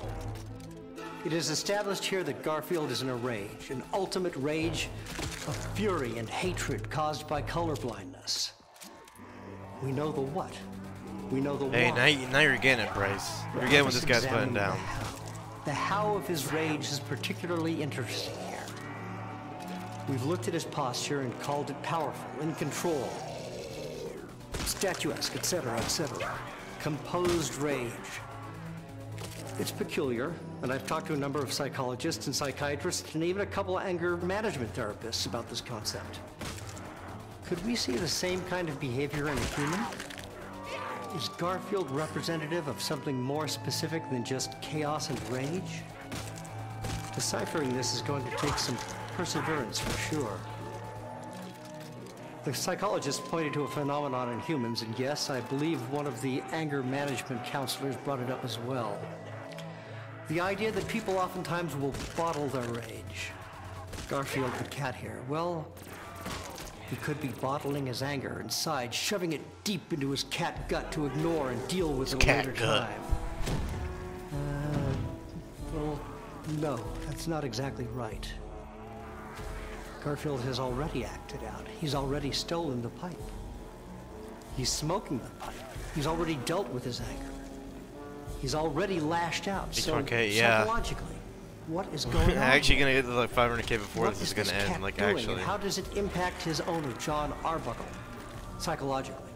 It is established here that Garfield is in a rage, an ultimate rage of fury and hatred caused by colorblindness. We know the what. We know the Hey, why. now you're getting it, Bryce. You're getting what this guy's putting down. The how of his rage is particularly interesting here. We've looked at his posture and called it powerful, in control, statuesque, etc., etc. Composed rage. It's peculiar, and I've talked to a number of psychologists and psychiatrists and even a couple of anger management therapists about this concept. Could we see the same kind of behavior in a human? Is Garfield representative of something more specific than just chaos and rage? Deciphering this is going to take some perseverance for sure. The psychologist pointed to a phenomenon in humans, and yes, I believe one of the anger management counselors brought it up as well. The idea that people oftentimes will bottle their rage. Garfield the cat here, well, he could be bottling his anger inside, shoving it deep into his cat gut to ignore and deal with it a later time. Well, no, that's not exactly right. Garfield has already acted out. He's already stolen the pipe. He's smoking the pipe. He's already dealt with his anger. He's already lashed out. So H1K, yeah. psychologically, what is going on? I'm actually gonna get to like 500K before What this is this gonna cat end. Like doing, actually. and how does it impact his owner, John Arbuckle, psychologically?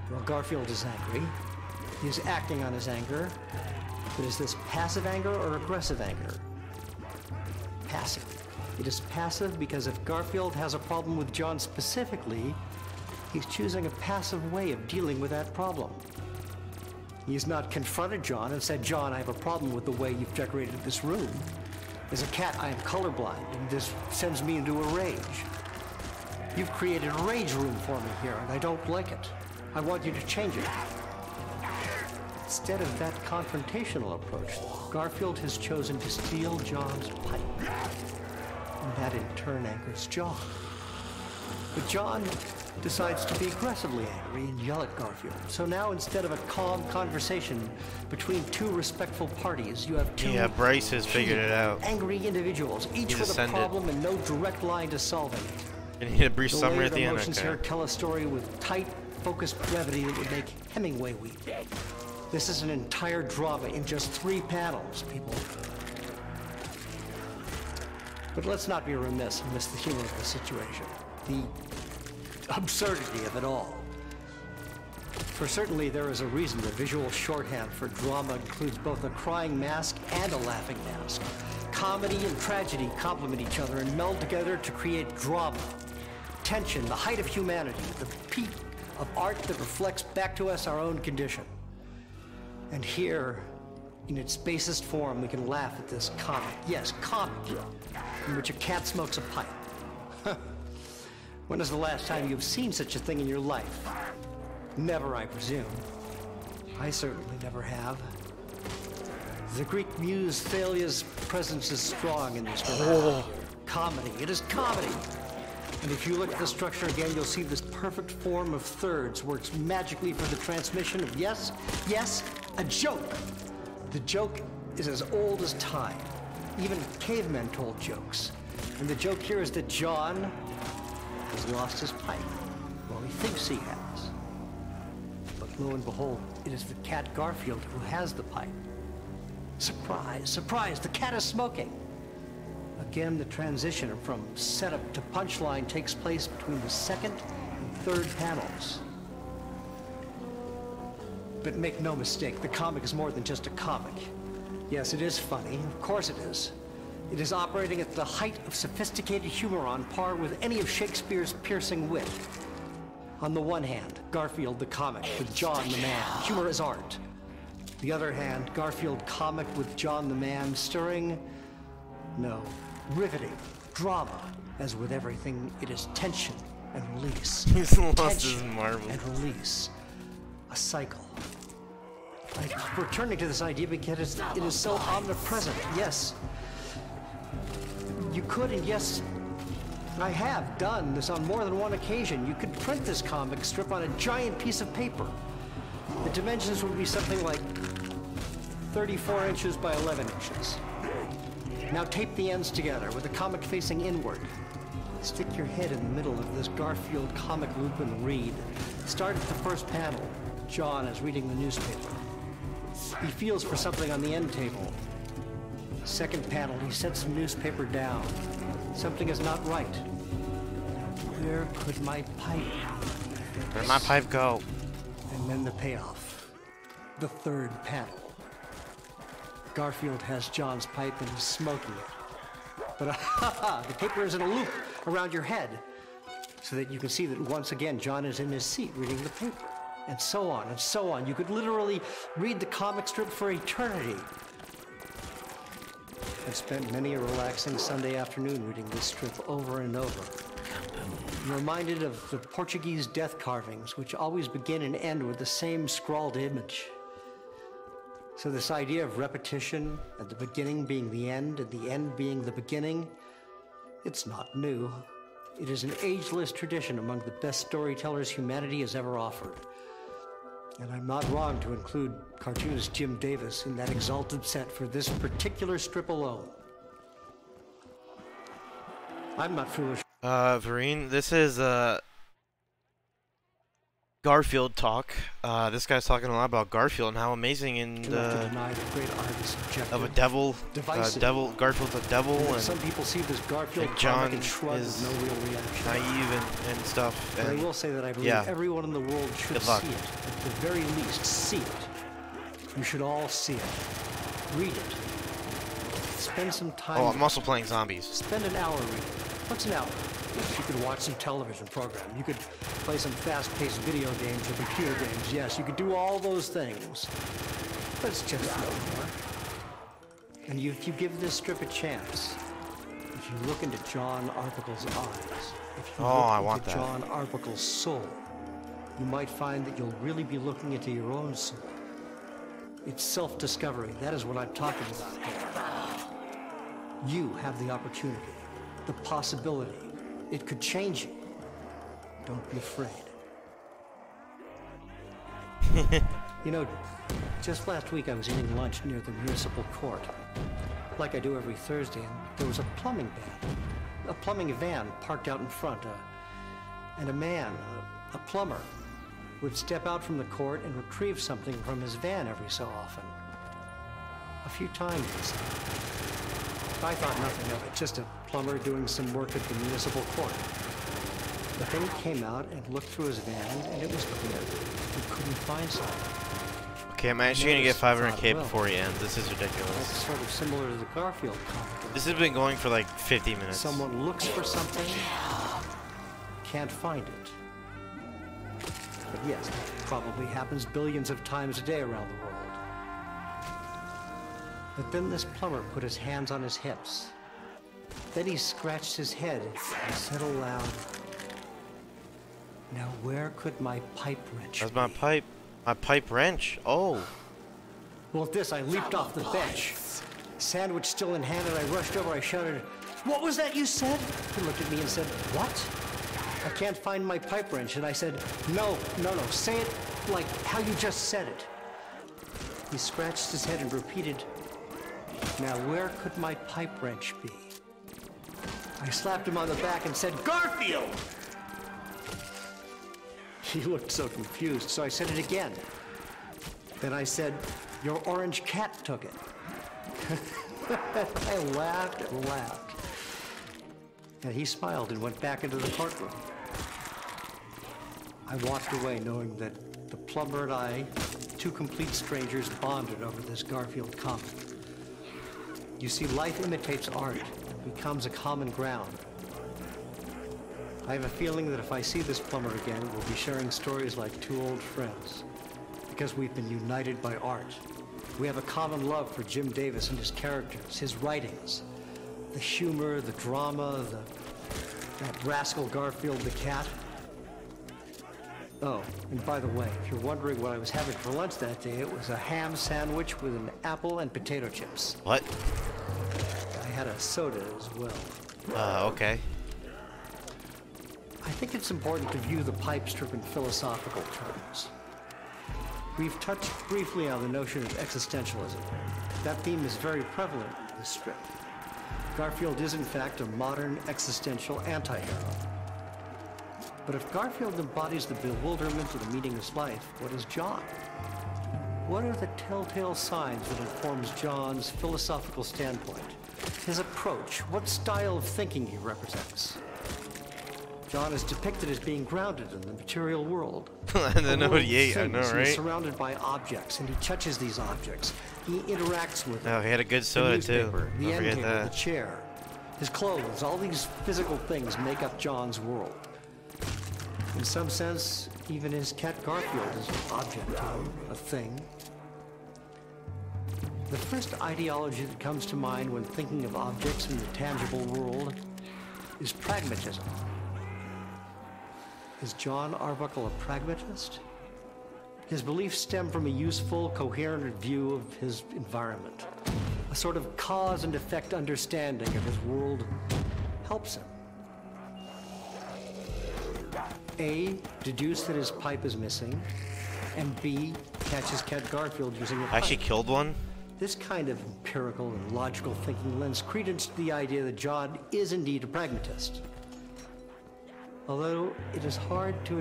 Well, Garfield is angry. He's acting on his anger. But is this passive anger or aggressive anger? Passive. It is passive because if Garfield has a problem with John specifically, he's choosing a passive way of dealing with that problem. He's not confronted John and said, John, I have a problem with the way you've decorated this room. As a cat, I am colorblind, and this sends me into a rage. You've created a rage room for me here, and I don't like it. I want you to change it. Instead of that confrontational approach, Garfield has chosen to steal John's pipe. And that in turn angers John. But John decides to be aggressively angry and yell at Garfield. So now instead of a calm conversation between two respectful parties, you have two Bryce has figured it out. angry individuals, each He's with ascended. a problem and no direct line to solving it. And he had a brief The summary layered at the end. emotions Okay. here tell a story with tight, focused brevity that would make Hemingway weep. This is an entire drama in just 3 panels, people. But let's not be remiss and miss the humor of the situation. The absurdity of it all. For certainly there is a reason the visual shorthand for drama includes both a crying mask and a laughing mask. Comedy and tragedy complement each other and meld together to create drama. Tension, the height of humanity, the peak of art that reflects back to us our own condition. And here, in its basest form, we can laugh at this comic. Yes, comic, in which a cat smokes a pipe. When is the last time you've seen such a thing in your life? Never, I presume. I certainly never have. The Greek muse Thalia's presence is strong in this drama. Comedy. It is comedy. And if you look at the structure again, you'll see this perfect form of thirds works magically for the transmission of yes, a joke. The joke is as old as time. Even cavemen told jokes. And the joke here is that John has lost his pipe. Well, he thinks he has. But lo and behold, it is the cat Garfield who has the pipe. Surprise, surprise, the cat is smoking. Again, the transition from setup to punchline takes place between the second and third panels. But make no mistake, the comic is more than just a comic. Yes, it is funny, of course it is. It is operating at the height of sophisticated humor on par with any of Shakespeare's piercing wit. On the one hand, Garfield the comic with John the man, humor is art. The other hand, Garfield comic with John the man, stirring, no, riveting, drama. As with everything, it is tension and release. He's lost his Tension marbles. and release. A cycle. I keep returning to this idea because it is so omnipresent. Yes. You could, and yes, I have done this on more than one occasion. You could print this comic strip on a giant piece of paper. The dimensions would be something like 34 inches by 11 inches. Now tape the ends together with the comic facing inward. Stick your head in the middle of this Garfield comic loop and read. Start at the first panel. John is reading the newspaper. He feels for something on the end table. Second panel, he sets the newspaper down. Something is not right. Where could my pipe be? Where'd my pipe go? And then the payoff. The third panel. Garfield has John's pipe and is smoking it. But the paper is in a loop around your head so that you can see that once again John is in his seat reading the paper. And so on and so on. You could literally read the comic strip for eternity. I've spent many a relaxing Sunday afternoon reading this strip over and over. I'm reminded of the Portuguese death carvings, which always begin and end with the same scrawled image. So this idea of repetition, and the beginning being the end, and the end being the beginning, it's not new. It is an ageless tradition among the best storytellers humanity has ever offered. And I'm not wrong to include cartoonist Jim Davis in that exalted set for this particular strip alone. I'm not foolish. Vareen, this is, Garfield talk. This guy's talking a lot about Garfield and how amazing and of a devil. Garfield's a devil, and some people see this Garfield John and shrug is with no real reaction. naive and stuff. But And I will say that I believe everyone in the world should see it. At the very least, see it. You should all see it. Read it. Spend some time. Oh, I'm also playing zombies. Spend an hour reading. What's an hour? You could watch some television program. You could play some fast-paced video games or computer games. Yes, you could do all those things. But it's just no more. And if you give this strip a chance, if you look into John Arbuckle's eyes, if you look into John Arbuckle's soul, you might find that you'll really be looking into your own soul. It's self-discovery. That is what I'm talking about here. You have the opportunity, the possibility. It could change you. Don't be afraid. You know, just last week I was eating lunch near the municipal court, like I do every Thursday, and there was a plumbing van parked out in front, and a man, a plumber, would step out from the court and retrieve something from his van every so often. A few times, he said. I thought nothing of it, just a plumber doing some work at the municipal court. But then he came out and looked through his van, and it was clear. He couldn't find something. Okay, I'm actually gonna get 500k before he ends. This is ridiculous. That's sort of similar to the Garfield comic. This has been going for like 50 minutes. Someone looks for something, can't find it. But yes, that probably happens billions of times a day around the world. But then this plumber put his hands on his hips. Then he scratched his head and said aloud, "Now where could my pipe wrench be?" That's my pipe wrench. Oh. Well, at this, I leaped off the bench. Sandwich still in hand, and I rushed over. I shouted, "What was that you said?" He looked at me and said, "What?" "I can't find my pipe wrench." And I said, No, say it like how you just said it." He scratched his head and repeated, "Now where could my pipe wrench be?" I slapped him on the back and said, "Garfield!" He looked so confused, so I said it again. Then I said, "Your orange cat took it." I laughed and laughed. And he smiled and went back into the courtroom. I walked away knowing that the plumber and I, two complete strangers, bonded over this Garfield comic. You see, life imitates art and becomes a common ground. I have a feeling that if I see this plumber again, we'll be sharing stories like two old friends, because we've been united by art. We have a common love for Jim Davis and his characters, his writings, the humor, the drama, that rascal Garfield the cat. Oh, and by the way, if you're wondering what I was having for lunch that day, it was a ham sandwich with an apple and potato chips. What? I had a soda as well. Okay. I think it's important to view the pipe strip in philosophical terms. We've touched briefly on the notion of existentialism. That theme is very prevalent in this strip. Garfield is, in fact, a modern existential anti-hero. But if Garfield embodies the bewilderment of the meaningless life, what is John? What are the telltale signs that informs John's philosophical standpoint? His approach, what style of thinking he represents? John is depicted as being grounded in the material world. I know, yeah, I know, right? He's surrounded by objects, and he touches these objects. He interacts with them. Oh, he had a good soda too. The end table, the chair, his clothes, all these physical things make up John's world. In some sense, even his cat Garfield is an object to him, a thing. The first ideology that comes to mind when thinking of objects in the tangible world is pragmatism. Is John Arbuckle a pragmatist? His beliefs stem from a useful, coherent view of his environment. A sort of cause and effect understanding of his world helps him. A, deduce that his pipe is missing, and B, catch his cat Garfield using a pipe. Actually killed one? This kind of empirical and logical thinking lends credence to the idea that John is indeed a pragmatist. Although it is hard to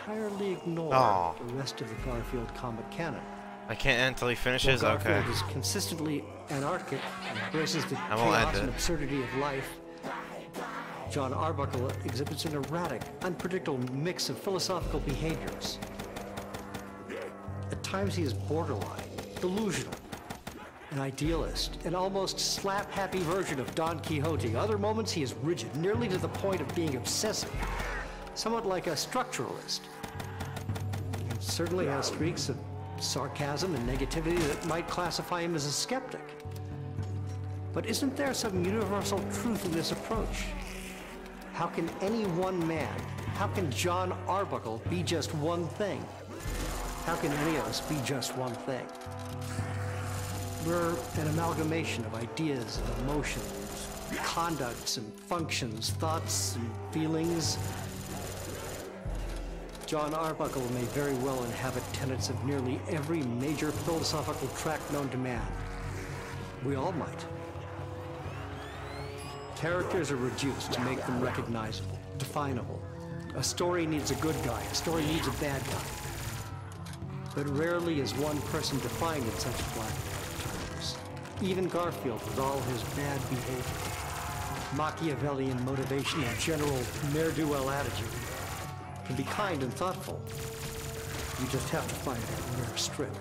entirely ignore Aw. the rest of the Garfield comic canon. I can't end until he finishes? While Okay. Garfield is consistently anarchic and embraces the I won't end chaos and it. absurdity of life, John Arbuckle exhibits an erratic, unpredictable mix of philosophical behaviors. At times he is borderline, delusional, an idealist, an almost slap-happy version of Don Quixote. Other moments he is rigid, nearly to the point of being obsessive, somewhat like a structuralist. And certainly has streaks of sarcasm and negativity that might classify him as a skeptic. But isn't there some universal truth in this approach? How can any one man, how can John Arbuckle be just one thing? How can any of us be just one thing? We're an amalgamation of ideas and emotions, conducts and functions, thoughts and feelings. John Arbuckle may very well inhabit tenets of nearly every major philosophical tract known to man. We all might. Characters are reduced to make them recognizable, definable. A story needs a good guy, a story needs a bad guy. But rarely is one person defined in such black terms. Even Garfield, with all his bad behavior, Machiavellian motivation, and general ne'er-do-well attitude, can be kind and thoughtful. You just have to find that rare strip.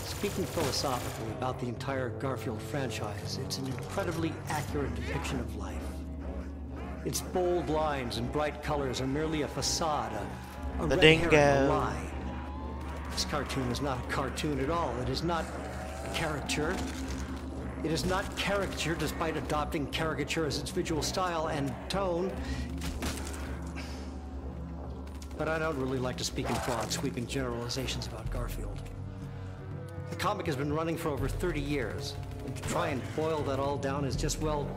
Speaking philosophically about the entire Garfield franchise, it's an incredibly accurate depiction of life. Its bold lines and bright colors are merely a facade, a The red herring, a dingo. lie. This cartoon is not a cartoon at all. It is not caricature. It is not caricature despite adopting caricature as its visual style and tone. But I don't really like to speak in broad, sweeping generalizations about Garfield. The comic has been running for over 30 years, and to try and boil that all down is just, well,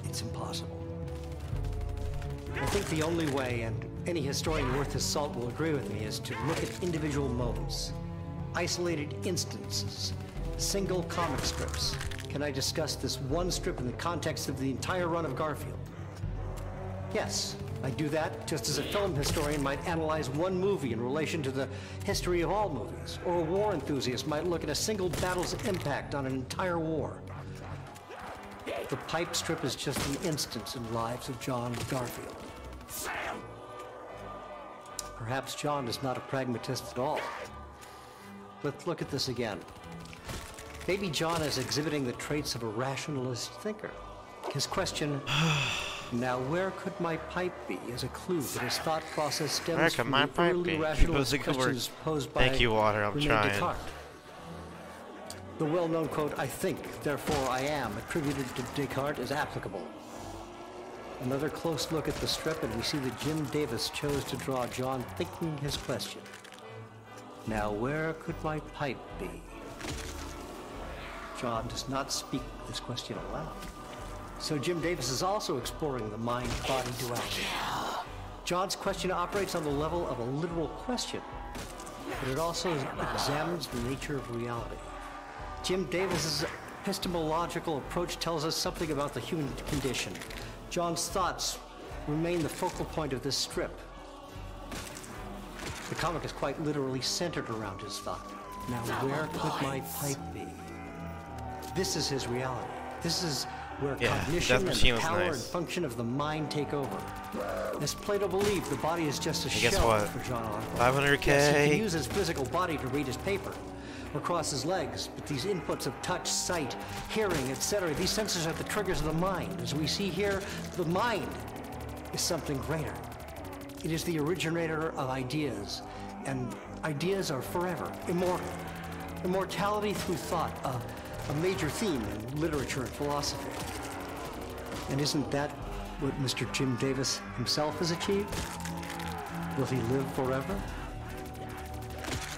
it's impossible. I think the only way, and any historian worth his salt will agree with me, is to look at individual moments, isolated instances, single comic strips. Can I discuss this one strip in the context of the entire run of Garfield? Yes, I do that just as a film historian might analyze one movie in relation to the history of all movies, or a war enthusiast might look at a single battle's impact on an entire war. The pipe strip is just an instance in lives of John Garfield. Perhaps John is not a pragmatist at all. Let's look at this again. Maybe John is exhibiting the traits of a rationalist thinker. His question, now where could my pipe be, is a clue that his thought process stems Where could from my the pipe early be? rationalist Keep those questions posed by Thank you, Water. I'm René trying. Descartes. The well-known quote, "I think, therefore I am," attributed to Descartes is applicable. Another close look at the strip, and we see that Jim Davis chose to draw John thinking his question. Now where could my pipe be? John does not speak this question aloud. So Jim Davis is also exploring the mind-body duality. John's question operates on the level of a literal question, but it also examines the nature of reality. Jim Davis's epistemological approach tells us something about the human condition. John's thoughts remain the focal point of this strip. The comic is quite literally centered around his thought. Now where could my pipe be? This is his reality. This is where cognition and the power and function of the mind take over. As Plato believed, the body is just a shell for John Arbuckle. 500K. Yes, he can use his physical body to read his paper or cross his legs, but these inputs of touch, sight, hearing, etc., these senses are the triggers of the mind. As we see here, the mind is something greater. It is the originator of ideas, and ideas are forever, immortal. Immortality through thought, a major theme in literature and philosophy. And isn't that what Mr. Jim Davis himself has achieved? Will he live forever?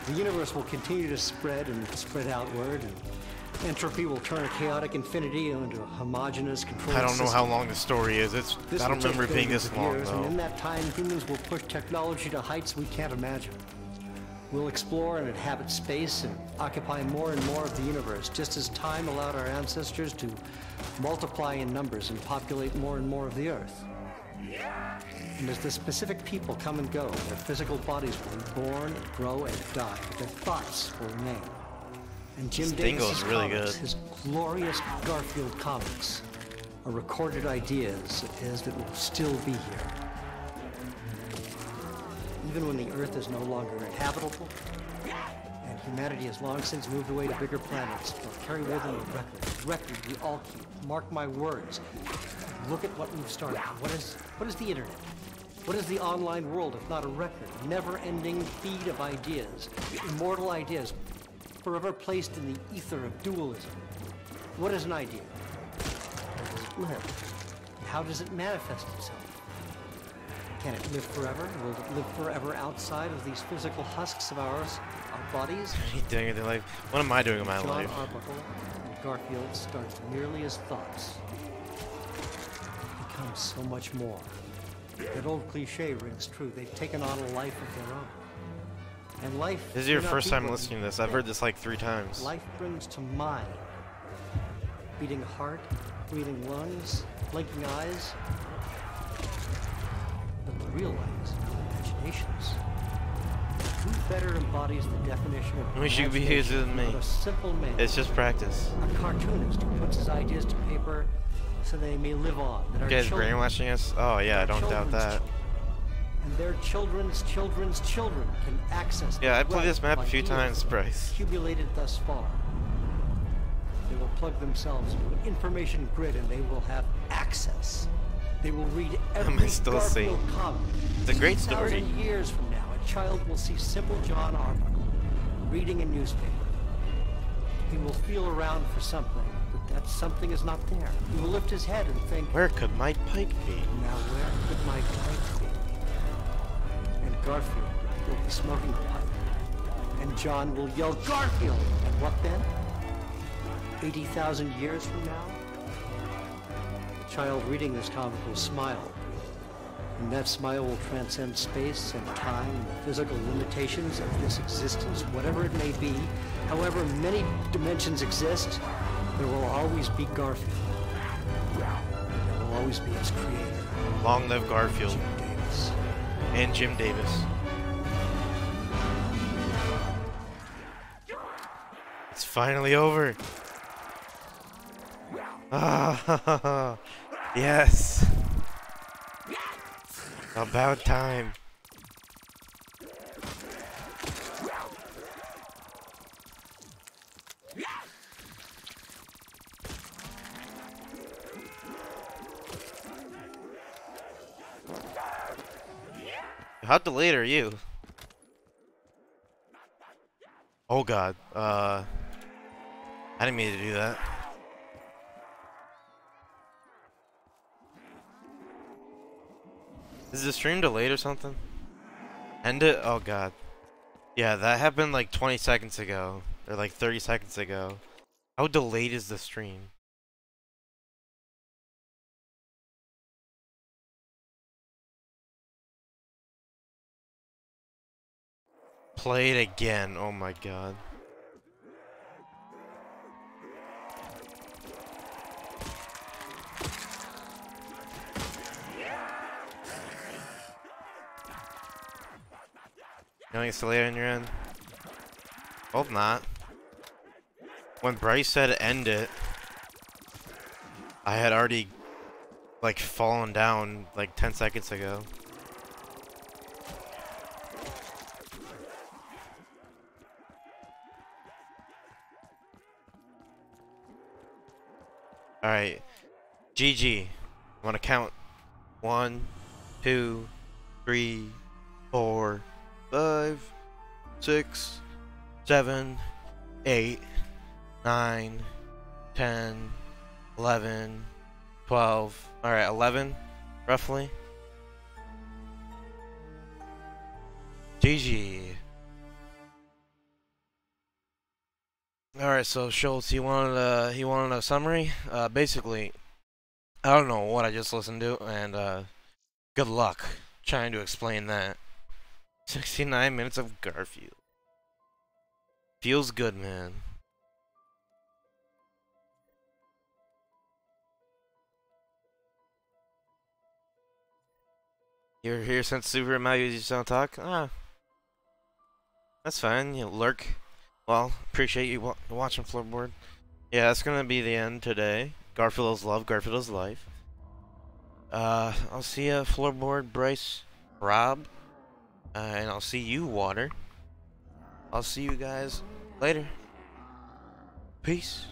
The universe will continue to spread and spread outward, and entropy will turn a chaotic infinity into a homogeneous controlled I don't know system. how long the story is. I don't remember it being this long, years, though. and in that time, humans will push technology to heights we can't imagine. We'll explore and inhabit space and occupy more and more of the universe, just as time allowed our ancestors to multiply in numbers and populate more and more of the Earth. And as the specific people come and go, their physical bodies will be born, grow, and die, but their thoughts will remain. And Jim Davis's really comics, good. his glorious Garfield comics, are recorded ideas of his that will still be here. Even when the Earth is no longer inhabitable, and humanity has long since moved away to bigger planets, they'll carry with them a record we all keep. Mark my words. Look at what we've started. What is the internet? What is the online world if not a record? Never-ending feed of ideas, immortal ideas, forever placed in the ether of dualism. What is an idea? How does it live? How does it manifest itself? Can it live forever? Will it live forever outside of these physical husks of ours, our bodies? What are you doing in your life? What am I doing in my John life? Arbuckle and Garfield starts merely as thoughts. It becomes so much more. That old cliche rings true. They've taken on a life of their own. And life... This is your cannot first be time what listening you to this. I've think. heard this like 3 times. Life brings to mind. Beating heart, breathing lungs, blinking eyes. But the real life is imaginations. Who better embodies the definition of We should be imagination using me. than a simple man? It's just practice. A cartoonist who puts his ideas to paper so they may live on. That You our guys children, brainwashing us? Oh yeah, I don't doubt children's that. children, and their children's children's children can access. Yeah, the I played this wealth map a of few ideas times, that Bryce. accumulated thus far. They will plug themselves into an information grid and they will have access. They will read every still Garfield seeing? comic. It's a great story. 2,000 years from now, a child will see simple John Arbuckle reading a newspaper. He will feel around for something, but that something is not there. He will lift his head and think, Where could my pike be? now where could my pipe be? And Garfield will be smoking a pipe. And John will yell, Garfield! And what then? 80,000 years from now? The child reading this comic will smile. And that smile will transcend space and time and the physical limitations of this existence, whatever it may be. However many dimensions exist, there will always be Garfield. There will always be its creator. Long live Garfield Jim Davis. and Jim Davis. It's finally over. Ah, yes. About time. How delayed are you? Oh god. I didn't mean to do that. Is the stream delayed or something? End it? Oh god. Yeah, that happened like 20 seconds ago. Or like 30 seconds ago. How delayed is the stream? Play it again. Oh my god. You think it's delayed on your end? Hope not. When Bryce said end it, I had already like fallen down like 10 seconds ago. Alright. GG. I want to count 1, 2, 3, 4, 5, 6, 7, 8, 9, 10, 11, 12. Alright, 11, roughly. GG. Alright, so Schultz, he wanted a summary? Basically, I don't know what I just listened to, and good luck trying to explain that. 69 minutes of Garfield. Feels good, man. You're here since Super Mario just don't talk? Ah, that's fine. You lurk. Well, appreciate you watching Floorboard. Yeah, that's gonna be the end today. Garfield is love, Garfield is life. I'll see you, Floorboard, Bryce, Rob, and I'll see you, Water. I'll see you guys later. Peace.